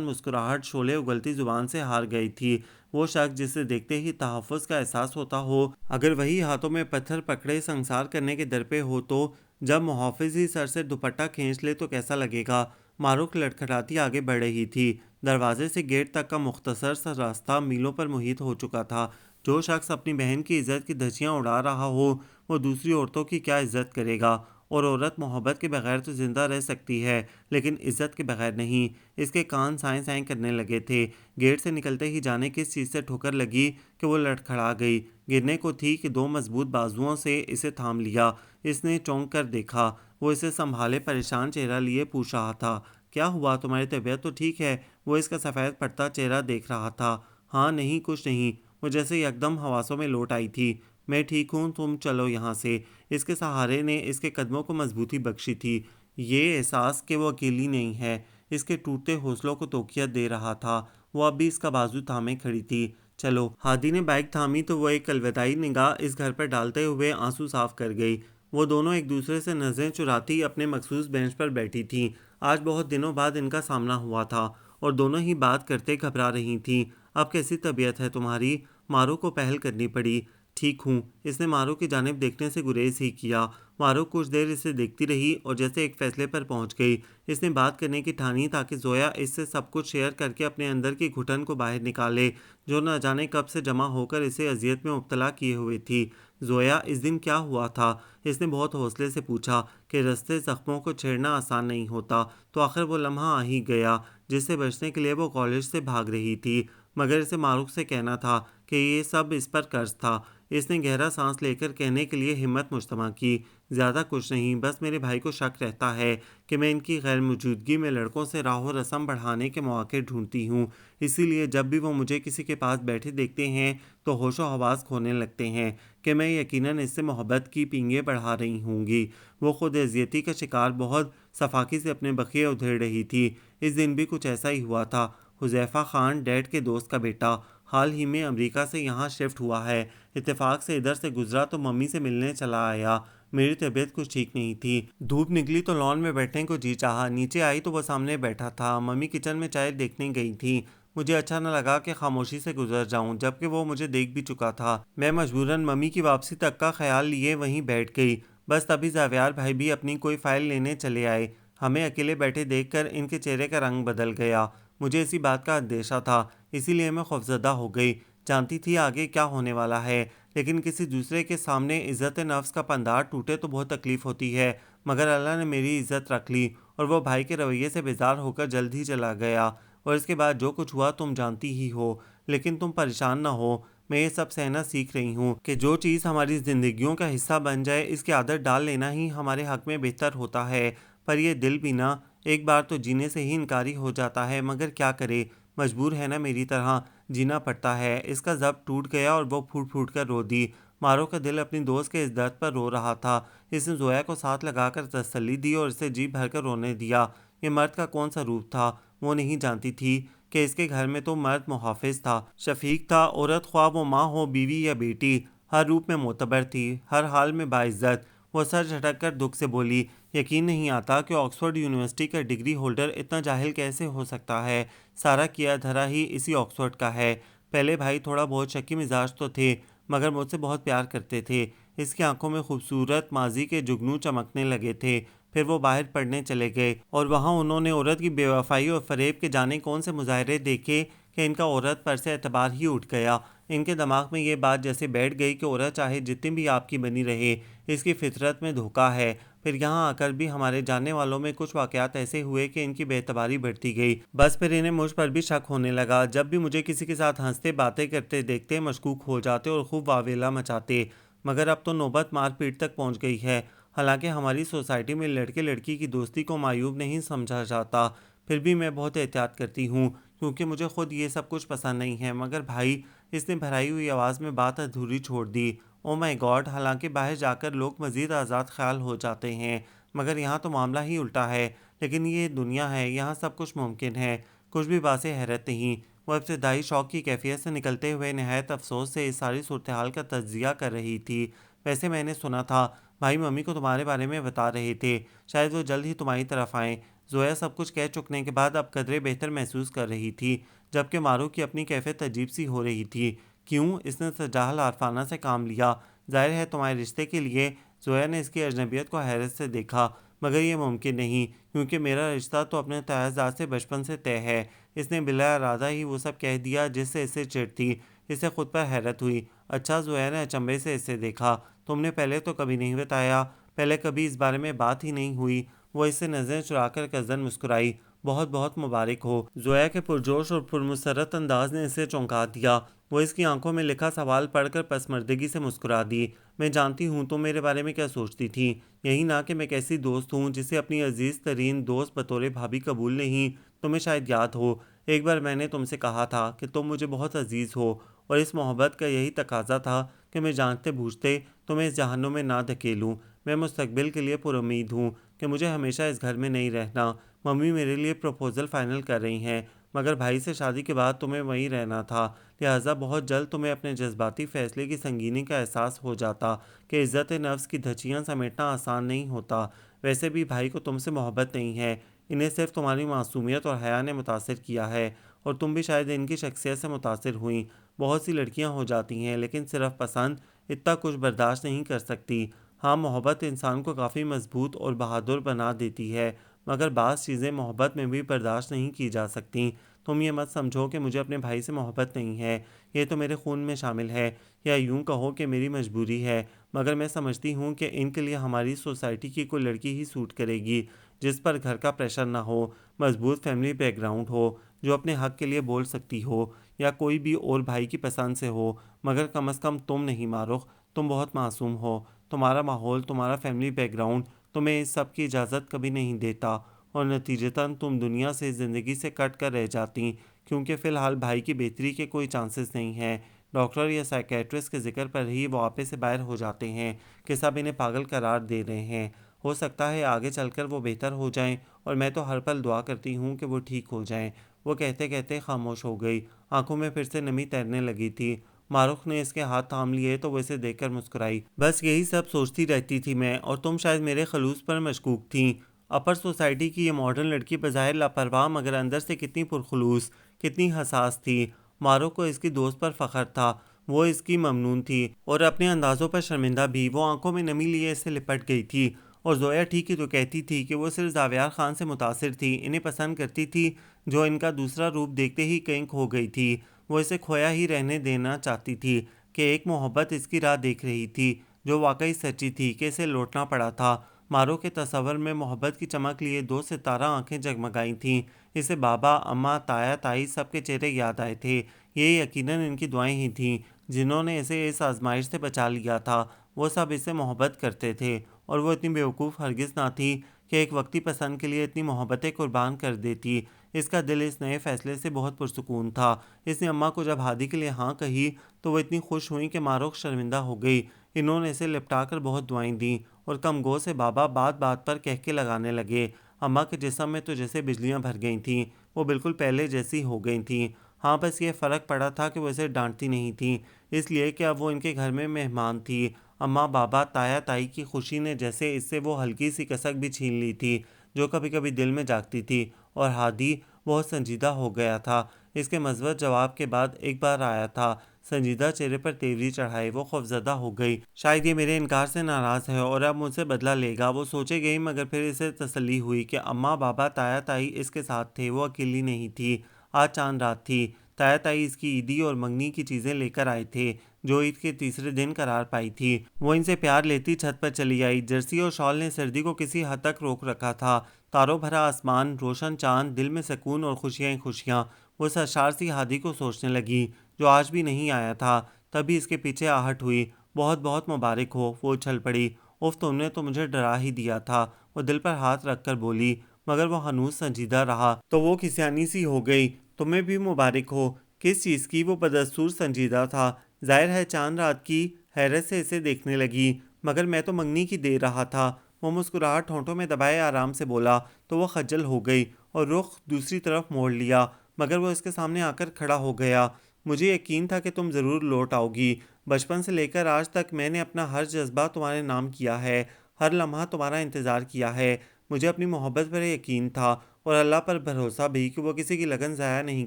مسکراہٹ شعلے اگلتی زبان سے ہار گئی تھی۔ وہ شخص جسے دیکھتے ہی تحفظ کا احساس ہوتا ہو، اگر وہی ہاتھوں میں پتھر پکڑے سنسار کرنے کے در پہ ہو تو جب محافظ ہی سر سے دوپٹہ کھینچ لے تو کیسا لگے گا؟ معروف لڑکھڑاتی آگے بڑھ رہی تھی۔ دروازے سے گیٹ تک کا مختصر سا راستہ میلوں پر محیط ہو چکا تھا۔ جو شخص اپنی بہن کی عزت کی دھجیاں اڑا رہا ہو وہ دوسری عورتوں کی کیا عزت کرے گا؟ اور عورت محبت کے بغیر تو زندہ رہ سکتی ہے لیکن عزت کے بغیر نہیں۔ اس کے کان سائیں سائیں کرنے لگے تھے۔ گیٹ سے نکلتے ہی جانے کس چیز سے ٹھوکر لگی کہ وہ لڑکھڑا گئی۔ گرنے کو تھی کہ دو مضبوط بازوؤں سے اسے تھام لیا۔ اس نے چونک کر دیکھا، وہ اسے سنبھالے پریشان چہرہ لیے پوچھ رہا تھا، کیا ہوا؟ تمہاری طبیعت تو ٹھیک ہے؟ وہ اس کا سفید پڑتا چہرہ دیکھ رہا تھا۔ ہاں نہیں، کچھ نہیں۔ وہ جیسے یکدم حواسوں میں لوٹ آئی تھی۔ میں ٹھیک ہوں، تم چلو یہاں سے۔ اس کے سہارے نے اس کے قدموں کو مضبوطی بخشی تھی۔ یہ احساس کہ وہ اکیلی نہیں ہے اس کے ٹوٹتے حوصلوں کو توقیت دے رہا تھا۔ وہ اب بھی اس کا بازو تھامے کھڑی تھی۔ چلو۔ ہادی نے بائک تھامی تو وہ ایک الوداعی نگاہ اس گھر پر ڈالتے ہوئے آنسو صاف کر گئی۔ وہ دونوں ایک دوسرے سے نظریں چراتی اپنے مخصوص بینچ پر بیٹھی تھیں۔ آج بہت دنوں بعد ان کا سامنا ہوا تھا اور دونوں ہی بات کرتے گھبرا رہی تھیں۔ اب کیسی طبیعت ہے تمہاری؟ مارو کو پہل کرنی پڑی۔ ٹھیک ہوں۔ اس نے مارو کی جانب دیکھنے سے گریز ہی کیا۔ مارو کچھ دیر اسے دیکھتی رہی اور جیسے ایک فیصلے پر پہنچ گئی۔ اس نے بات کرنے کی ٹھانی تاکہ زویا اس سے سب کچھ شیئر کر کے اپنے اندر کی گھٹن کو باہر نکالے جو نہ جانے کب سے جمع ہو کر اسے اذیت میں مبتلا کیے ہوئے تھی۔ زویا، اس دن کیا ہوا تھا؟ اس نے بہت حوصلے سے پوچھا کہ رستے زخموں کو چھیڑنا آسان نہیں ہوتا تو آخر وہ لمحہ آ ہی گیا جس سے بچنے کے لیے وہ کالج سے بھاگ رہی تھی، مگر اسے معروف سے کہنا تھا کہ یہ سب اس پر قرض تھا۔ اس نے گہرا سانس لے کر کہنے کے لیے ہمت مجتمع کی، زیادہ کچھ نہیں، بس میرے بھائی کو شک رہتا ہے کہ میں ان کی غیر موجودگی میں لڑکوں سے راہ و رسم بڑھانے کے مواقع ڈھونڈتی ہوں، اسی لیے جب بھی وہ مجھے کسی کے پاس بیٹھے دیکھتے ہیں تو ہوش و حواس کھونے لگتے ہیں کہ میں یقیناً اس سے محبت کی پینگیں بڑھا رہی ہوں گی۔ وہ خود اذیتی کا شکار بہت صفاقی سے اپنے بقیے ادھیڑ رہی تھی۔ اس دن بھی کچھ ایسا ہی ہوا تھا۔ حذیفہ خان ڈیڈ کے دوست کا بیٹا حال ہی میں امریکہ سے یہاں شفٹ ہوا ہے، اتفاق سے ادھر سے گزرا تو ممی سے ملنے چلا آیا۔ میری طبیعت کچھ ٹھیک نہیں تھی، دھوپ نکلی تو لان میں بیٹھنے کو جی چاہا، نیچے آئی تو وہ سامنے بیٹھا تھا۔ ممی کچن میں چائے دیکھنے گئی تھی، مجھے اچھا نہ لگا کہ خاموشی سے گزر جاؤں، جبکہ وہ مجھے دیکھ بھی چکا تھا۔ میں مجبوراً ممی کی واپسی تک کا خیال لیے وہیں بیٹھ گئی۔ بس تبھی زاویار بھائی بھی اپنی کوئی فائل لینے چلے آئے۔ ہمیں اکیلے بیٹھے دیکھ کر ان کے چہرے کا رنگ بدل گیا۔ مجھے اسی بات کا اندیشہ تھا، اسی لیے میں خوفزدہ ہو گئی، جانتی تھی آگے کیا ہونے والا ہے، لیکن کسی دوسرے کے سامنے عزت نفس کا پندار ٹوٹے تو بہت تکلیف ہوتی ہے، مگر اللہ نے میری عزت رکھ لی اور وہ بھائی کے رویے سے بیزار ہو کر جلد ہی چلا گیا، اور اس کے بعد جو کچھ ہوا تم جانتی ہی ہو۔ لیکن تم پریشان نہ ہو، میں یہ سب سہنا سیکھ رہی ہوں کہ جو چیز ہماری زندگیوں کا حصہ بن جائے اس کی عادت ڈال لینا ہی ہمارے حق میں بہتر ہوتا ہے، پر یہ دل بھی نا ایک بار تو جینے سے ہی انکاری ہو جاتا ہے، مگر کیا کرے، مجبور ہے نا میری طرح جینا پڑتا ہے۔ اس کا ضبط ٹوٹ گیا اور وہ پھوٹ پھوٹ کر رو دی۔ مارو کا دل اپنی دوست کے اس درد پر رو رہا تھا۔ اس نے زویا کو ساتھ لگا کر تسلی دی اور اسے جی بھر کر رونے دیا۔ یہ مرد کا کون سا روپ تھا، وہ نہیں جانتی تھی کہ اس کے گھر میں تو مرد محافظ تھا، شفیق تھا، عورت خواہ وہ ماں ہو، بیوی یا بیٹی، ہر روپ میں معتبر تھی، ہر حال میں باعزت۔ وہ سر جھٹک کر دکھ سے بولی، یقین نہیں آتا کہ آکسفورڈ یونیورسٹی کا ڈگری ہولڈر اتنا جاہل کیسے ہو سکتا ہے، سارا کیا دھرا ہی اسی آکسفورڈ کا ہے۔ پہلے بھائی تھوڑا بہت شکی مزاج تو تھے، مگر مجھ سے بہت پیار کرتے تھے۔ اس کی آنکھوں میں خوبصورت ماضی کے جگنو چمکنے لگے تھے۔ پھر وہ باہر پڑھنے چلے گئے اور وہاں انہوں نے عورت کی بے وفائی اور فریب کے جانے کون سے مظاہرے دیکھے کہ ان کا عورت پر سے اعتبار ہی اٹھ گیا۔ ان کے دماغ میں یہ بات جیسے بیٹھ گئی کہ عورت چاہے جتنی بھی آپ کی بنی رہے، اس کی فطرت میں دھوکہ ہے۔ پھر یہاں آ کر بھی ہمارے جاننے والوں میں کچھ واقعات ایسے ہوئے کہ ان کی بے اعتباری بڑھتی گئی، بس پھر انہیں مجھ پر بھی شک ہونے لگا۔ جب بھی مجھے کسی کے ساتھ ہنستے باتیں کرتے دیکھتے مشکوک ہو جاتے اور خوب واویلا مچاتے، مگر اب تو نوبت مار پیٹ تک پہنچ گئی ہے۔ حالانکہ ہماری سوسائٹی میں لڑکے لڑکی کی دوستی کو معیوب نہیں سمجھا جاتا، پھر بھی میں بہت احتیاط کرتی ہوں کیونکہ مجھے خود یہ سب کچھ پسند نہیں ہے۔ مگر بھائی، اس نے بھرائی ہوئی آواز میں بات ادھوری چھوڑ دی، او مائی گاڈ، حالانکہ باہر جا کر لوگ مزید آزاد خیال ہو جاتے ہیں، مگر یہاں تو معاملہ ہی الٹا ہے۔ لیکن یہ دنیا ہے، یہاں سب کچھ ممکن ہے، کچھ بھی باعث حیرت نہیں۔ وہ ابتدائی شوق کی کیفیت سے نکلتے ہوئے نہایت افسوس سے اس ساری صورتحال کا تجزیہ کر رہی تھی۔ ویسے میں نے سنا تھا بھائی ممی کو تمہارے بارے میں بتا رہے تھے، شاید وہ جلد ہی تمہاری طرف آئیں۔ زویا سب کچھ کہہ چکنے کے بعد اب قدرے بہتر محسوس کر رہی تھی، جبکہ مارو کی اپنی کیفیت عجیب سی ہو رہی تھی۔ کیوں؟ اس نے تجاہل عارفانہ سے کام لیا۔ ظاہر ہے تمہارے رشتے کے لیے۔ زویا نے اس کی اجنبیت کو حیرت سے دیکھا، مگر یہ ممکن نہیں کیونکہ میرا رشتہ تو اپنے تیازات سے بچپن سے طے ہے۔ اس نے بلا ارادہ ہی وہ سب کہہ دیا جس سے اسے چڑ تھی۔ اسے خود پر حیرت ہوئی۔ اچھا، زویا نے اچنبے سے اسے دیکھا، تم نے پہلے تو کبھی نہیں بتایا، پہلے کبھی اس بارے میں بات ہی نہیں ہوئی۔ وہ اس سے نظریں چرا کر قصدن مسکرائی۔ بہت بہت مبارک ہو۔ زویا کے پرجوش اور پرمسرت انداز نے اسے چونکا دیا۔ وہ اس کی آنکھوں میں لکھا سوال پڑھ کر پسمردگی سے مسکرا دی۔ میں جانتی ہوں تم میرے بارے میں کیا سوچتی تھی، یہی نہ کہ میں کیسی دوست ہوں جسے اپنی عزیز ترین دوست بطور بھابھی قبول نہیں۔ تمہیں شاید یاد ہو، ایک بار میں نے تم سے کہا تھا کہ تم مجھے بہت عزیز ہو، اور اس محبت کا یہی تقاضا تھا کہ میں جانتے بوجھتے تمہیں اس جہنم میں نہ دھکیلوں۔ میں مستقبل کے لیے پرامید ہوں کہ مجھے ہمیشہ اس گھر میں نہیں رہنا۔ ممی میرے لیے پروپوزل فائنل کر رہی ہیں، مگر بھائی سے شادی کے بعد تمہیں وہیں رہنا تھا، لہٰذا بہت جلد تمہیں اپنے جذباتی فیصلے کی سنگینی کا احساس ہو جاتا کہ عزت نفس کی دھچیاں سمیٹنا آسان نہیں ہوتا۔ ویسے بھی بھائی کو تم سے محبت نہیں ہے، انہیں صرف تمہاری معصومیت اور حیا نے متاثر کیا ہے، اور تم بھی شاید ان کی شخصیت سے متاثر ہوئیں۔ بہت سی لڑکیاں ہو جاتی ہیں لیکن صرف پسند اتنا کچھ برداشت نہیں کر سکتی۔ ہاں، محبت انسان کو کافی مضبوط اور بہادر بنا دیتی ہے، مگر بعض چیزیں محبت میں بھی برداشت نہیں کی جا سکتیں۔ تم یہ مت سمجھو کہ مجھے اپنے بھائی سے محبت نہیں ہے، یہ تو میرے خون میں شامل ہے، یا یوں کہو کہ میری مجبوری ہے، مگر میں سمجھتی ہوں کہ ان کے لیے ہماری سوسائٹی کی کوئی لڑکی ہی سوٹ کرے گی جس پر گھر کا پریشر نہ ہو، مضبوط فیملی بیک گراؤنڈ ہو، جو اپنے حق کے لیے بول سکتی ہو، یا کوئی بھی اور بھائی کی پسند سے ہو، مگر کم از کم تم نہیں ماروخ، تم بہت معصوم ہو، تمہارا ماحول، تمہارا فیملی بیک گراؤنڈ تمہیں اس سب کی اجازت کبھی نہیں دیتا، اور نتیجتاً تم دنیا سے، زندگی سے کٹ کر رہ جاتی، کیونکہ فی الحال بھائی کی بہتری کے کوئی چانسز نہیں ہیں۔ ڈاکٹر یا سائیکیٹرسٹ کے ذکر پر ہی وہ آپے سے باہر ہو جاتے ہیں کہ سب انہیں پاگل قرار دے رہے ہیں۔ ہو سکتا ہے آگے چل کر وہ بہتر ہو جائیں، اور میں تو ہر پل دعا کرتی ہوں کہ وہ ٹھیک ہو جائیں۔ وہ کہتے کہتے خاموش ہو گئی، آنکھوں میں پھر سے نمی تیرنے لگی تھی۔ ماروخ نے اس کے ہاتھ تھام لیے تو وہ اسے دیکھ کر مسکرائی۔ بس یہی سب سوچتی رہتی تھی میں، اور تم شاید میرے خلوص پر مشکوک تھیں۔ اپر سوسائٹی کی یہ ماڈرن لڑکی بظاہر لاپرواہ مگر اندر سے کتنی پرخلوص، کتنی حساس تھی۔ ماروخ کو اس کی دوست پر فخر تھا، وہ اس کی ممنون تھی، اور اپنے اندازوں پر شرمندہ بھی۔ وہ آنکھوں میں نمی لیے اس سے لپٹ گئی تھی، اور زویا ٹھیک ہی تو کہتی تھی کہ وہ صرف زاویار خان سے متاثر تھی، انہیں پسند کرتی تھی، جو ان کا دوسرا روپ دیکھتے ہی کہیں کھو گئی تھی۔ وہ اسے کھویا ہی رہنے دینا چاہتی تھی کہ ایک محبت اس کی راہ دیکھ رہی تھی، جو واقعی سچی تھی، کہ اسے لوٹنا پڑا تھا۔ مارو کے تصور میں محبت کی چمک لیے دو ستارہ آنکھیں جگمگائی تھیں۔ اسے بابا، اماں، تایا، تائی سب کے چہرے یاد آئے تھے۔ یہ یقیناً ان کی دعائیں ہی تھیں جنہوں نے اسے اس آزمائش سے بچا لیا تھا۔ وہ سب اس سے محبت کرتے تھے، اور وہ اتنی بیوقوف ہرگز نہ تھی کہ ایک وقتی پسند کے لیے اتنی محبتیں قربان کر دیتی۔ اس کا دل اس نئے فیصلے سے بہت پرسکون تھا۔ اس نے اماں کو جب ہادی کے لیے ہاں کہی تو وہ اتنی خوش ہوئیں کہ ماروخ شرمندہ ہو گئی۔ انہوں نے اسے لپٹا کر بہت دعائیں دیں، اور کم گو سے بابا بات بات پر کہہ کے لگانے لگے۔ اماں کے جسم میں تو جیسے بجلیاں بھر گئی تھیں، وہ بالکل پہلے جیسی ہو گئی تھیں۔ ہاں، بس یہ فرق پڑا تھا کہ وہ اسے ڈانٹتی نہیں تھیں، اس لیے کہ اب وہ ان کے گھر میں مہمان تھی۔ اماں، بابا، تایا، تائی کی خوشی نے جیسے اس سے وہ ہلکی سی کسک بھی چھین لی تھی جو کبھی کبھی دل میں جاگتی تھی، اور ہادی بہت سنجیدہ ہو گیا تھا۔ اس کے مثبت جواب کے بعد ایک بار آیا تھا، سنجیدہ چہرے پر تیوری چڑھائے وہ خوفزدہ ہو گئی۔ شاید یہ میرے انکار سے ناراض ہے اور اب مجھ سے بدلہ لے گا، وہ سوچے گئی، مگر پھر اسے تسلی ہوئی کہ اماں، بابا، تایا، تائی اس کے ساتھ تھے، وہ اکیلی نہیں تھی۔ آج چاند رات تھی۔ تایا تائی اس کی عیدی اور منگنی کی چیزیں لے کر آئے تھے جو عید کے تیسرے دن قرار پائی تھی۔ وہ ان سے پیار لیتی چھت پر چلی آئی۔ جرسی اور شال نے سردی کو کسی حد تک روک رکھا تھا۔ تاروں بھرا آسمان، روشن چاند، دل میں سکون اور خوشیاں ہی خوشیاں۔ وہ سرشار سی ہادی کو سوچنے لگی جو آج بھی نہیں آیا تھا۔ تبھی اس کے پیچھے آہٹ ہوئی، بہت بہت مبارک ہو۔ وہ اچھل پڑی، اف، تم نے تو مجھے ڈرا ہی دیا تھا۔ وہ دل پر ہاتھ رکھ کر بولی، مگر وہ ہنوز سنجیدہ رہا تو وہ کسیانی سی ہو گئی۔ تمہیں بھی مبارک ہو۔ کس چیز کی؟ وہ بدستور سنجیدہ تھا۔ ظاہر ہے چاند رات کی حیرت سے اسے دیکھنے لگی، مگر میں تو منگنی کی دے رہا تھا۔ وہ مسکراہٹ ہونٹوں میں دبائے آرام سے بولا تو وہ خجل ہو گئی اور رخ دوسری طرف موڑ لیا، مگر وہ اس کے سامنے آ کر کھڑا ہو گیا۔ مجھے یقین تھا کہ تم ضرور لوٹ آؤ گی۔ بچپن سے لے کر آج تک میں نے اپنا ہر جذبہ تمہارے نام کیا ہے، ہر لمحہ تمہارا انتظار کیا ہے۔ مجھے اپنی محبت پر یقین تھا، اور اللہ پر بھروسہ بھی کہ وہ کسی کی لگن ضائع نہیں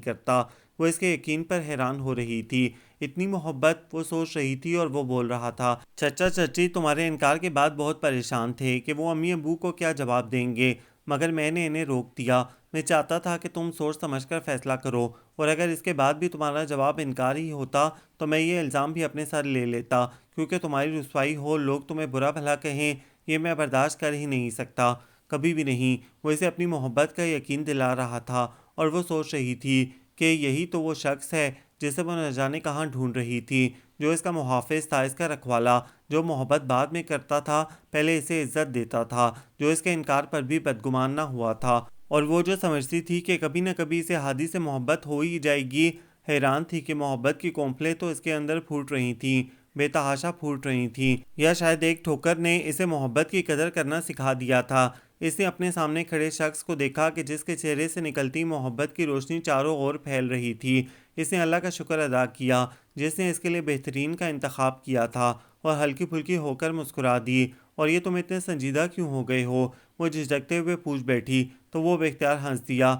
کرتا۔ وہ اس کے یقین پر حیران ہو رہی تھی۔ اتنی محبت، وہ سوچ رہی تھی، اور وہ بول رہا تھا۔ چچا چچی تمہارے انکار کے بعد بہت پریشان تھے کہ وہ امی ابو کو کیا جواب دیں گے، مگر میں نے انہیں روک دیا۔ میں چاہتا تھا کہ تم سوچ سمجھ کر فیصلہ کرو، اور اگر اس کے بعد بھی تمہارا جواب انکار ہی ہوتا تو میں یہ الزام بھی اپنے سر لے لیتا، کیونکہ تمہاری رسوائی ہو، لوگ تمہیں برا بھلا کہیں، یہ میں برداشت کر ہی نہیں سکتا، کبھی بھی نہیں۔ وہ اسے اپنی محبت کا یقین دلا رہا تھا، اور وہ سوچ رہی تھی کہ یہی تو وہ شخص ہے جسے وہ نہ جانے کہاں ڈھونڈ رہی تھی، جو اس کا محافظ تھا، اس کا رکھوالا، جو محبت بعد میں کرتا تھا، پہلے اسے عزت دیتا تھا، جو اس کے انکار پر بھی بدگمان نہ ہوا تھا، اور وہ جو سمجھتی تھی کہ کبھی نہ کبھی اسے ہادی سے محبت ہو ہی جائے گی۔ حیران تھی کہ محبت کی کونپلیں تو اس کے اندر پھوٹ رہی تھیں، بے تحاشا پھوٹ رہی تھیں، یا شاید ایک ٹھوکر نے اسے محبت کی قدر کرنا سکھا دیا تھا۔ اس نے اپنے سامنے کھڑے شخص کو دیکھا کہ جس کے چہرے سے نکلتی محبت کی روشنی چاروں اور پھیل رہی تھی۔ اس نے اللہ کا شکر ادا کیا جس نے اس کے لیے بہترین کا انتخاب کیا تھا، اور ہلکی پھلکی ہو کر مسکرا دی۔ اور یہ تم اتنے سنجیدہ کیوں ہو گئے ہو؟ وہ جھجکتے ہوئے پوچھ بیٹھی تو وہ بے اختیار ہنس دیا۔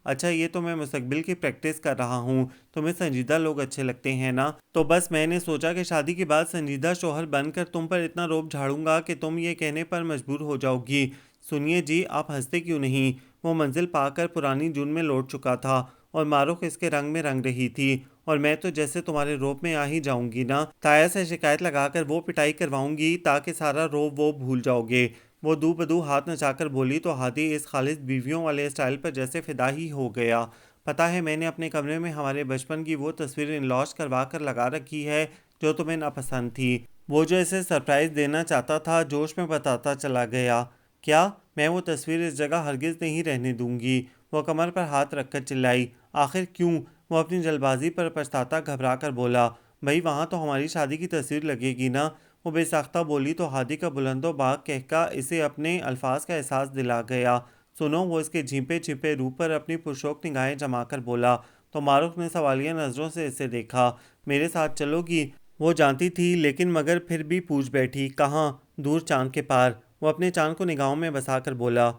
اچھا، یہ تو میں مستقبل کی پریکٹس کر رہا ہوں۔ تمہیں سنجیدہ لوگ اچھے لگتے ہیں نا؟ تو بس میں نے سوچا کہ شادی کے بعد سنجیدہ شوہر بن کر تم پر اتنا روب جھاڑوں گا کہ تم یہ کہنے پر مجبور ہو جاؤ گی، سنیے جی، آپ ہنستے کیوں نہیں؟ وہ منزل پا کر پرانی جون میں لوٹ چکا تھا، اور ماروخ اس کے رنگ میں رنگ رہی تھی، اور میں تو جیسے تمہارے روب میں آ ہی جاؤں گی نا۔ تایا سے شکایت لگا کر وہ پٹائی کرواؤں گی تاکہ سارا روب وہ بھول جاؤ گے۔ وہ دو بدو ہاتھ نچا کر بولی تو ہادی اس خالص بیویوں والے اسٹائل پر جیسے فدا ہی ہو گیا۔ پتہ ہے میں نے اپنے کمرے میں ہمارے بچپن کی وہ تصویر انلارج کروا کر لگا رکھی ہے جو تمہیں ناپسند تھی۔ وہ جو اسے سرپرائز دینا چاہتا تھا جوش میں بتاتا چلا گیا۔ کیا؟ میں وہ تصویر اس جگہ ہرگز نہیں رہنے دوں گی۔ وہ کمر پر ہاتھ رکھ کر چلائی۔ آخر کیوں؟ وہ اپنی جلد بازی پر پچھتاتا گھبرا کر بولا۔ بھئی وہاں تو ہماری شادی کی تصویر لگے گی نا۔ وہ بے ساختہ بولی تو ہادی کا بلند و باق کہکا اسے اپنے الفاظ کا احساس دلا گیا۔ سنو، وہ اس کے جھیپے چھپے روح پر اپنی پرشوق نگاہیں جما کر بولا۔ تو معروف نے سوالیہ نظروں سے اسے دیکھا۔ میرے ساتھ چلو گی؟ وہ جانتی تھی لیکن مگر پھر بھی پوچھ بیٹھی۔ کہاں؟ دور چاند کے پار۔ وہ اپنے چاند کو نگاہوں میں بسا کر بولا۔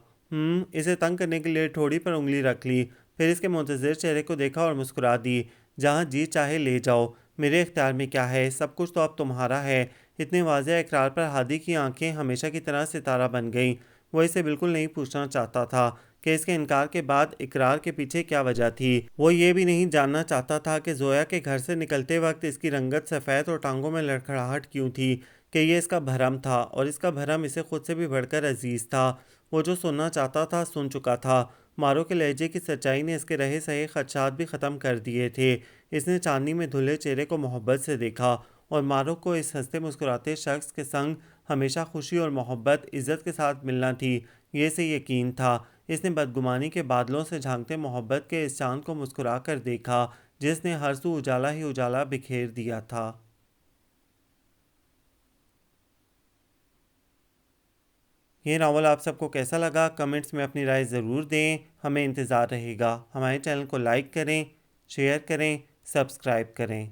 اسے تنگ کرنے کے لیے ٹھوڑی پر انگلی رکھ لی، پھر اس کے منتظر چہرے کو دیکھا اور مسکرا دی۔ جہاں جی چاہے لے جاؤ، میرے اختیار میں کیا ہے، سب کچھ تو اب تمہارا ہے۔ اتنے واضح اقرار پر ہادی کی آنکھیں ہمیشہ کی طرح ستارہ بن گئیں۔ وہ اسے بالکل نہیں پوچھنا چاہتا تھا کہ اس کے انکار کے بعد اقرار کے پیچھے کیا وجہ تھی۔ وہ یہ بھی نہیں جاننا چاہتا تھا کہ زویا کے گھر سے نکلتے وقت اس کی رنگت سفید اور ٹانگوں میں لڑکھڑاہٹ کیوں تھی، کہ یہ اس کا بھرم تھا، اور اس کا بھرم اسے خود سے بھی بڑھ کر عزیز تھا۔ وہ جو سننا چاہتا تھا سن چکا تھا۔ مارو کے لہجے کی سچائی نے اس کے رہے سہے خدشات بھی ختم کر دیے تھے۔ اس نے چاندنی میں دھلے چہرے کو محبت سے دیکھا، اور مارو کو اس ہنستے مسکراتے شخص کے سنگ ہمیشہ خوشی اور محبت عزت کے ساتھ ملنا تھی، یہ اسے یقین تھا۔ اس نے بدگمانی کے بادلوں سے جھانکتے محبت کے اس چاند کو مسکرا کر دیکھا جس نے ہر سو اجالا ہی اجالا بکھیر دیا تھا۔ یہ ناول آپ سب کو کیسا لگا؟ کمنٹس میں اپنی رائے ضرور دیں، ہمیں انتظار رہے گا۔ ہمارے چینل کو لائک کریں، شیئر کریں، سبسکرائب کریں۔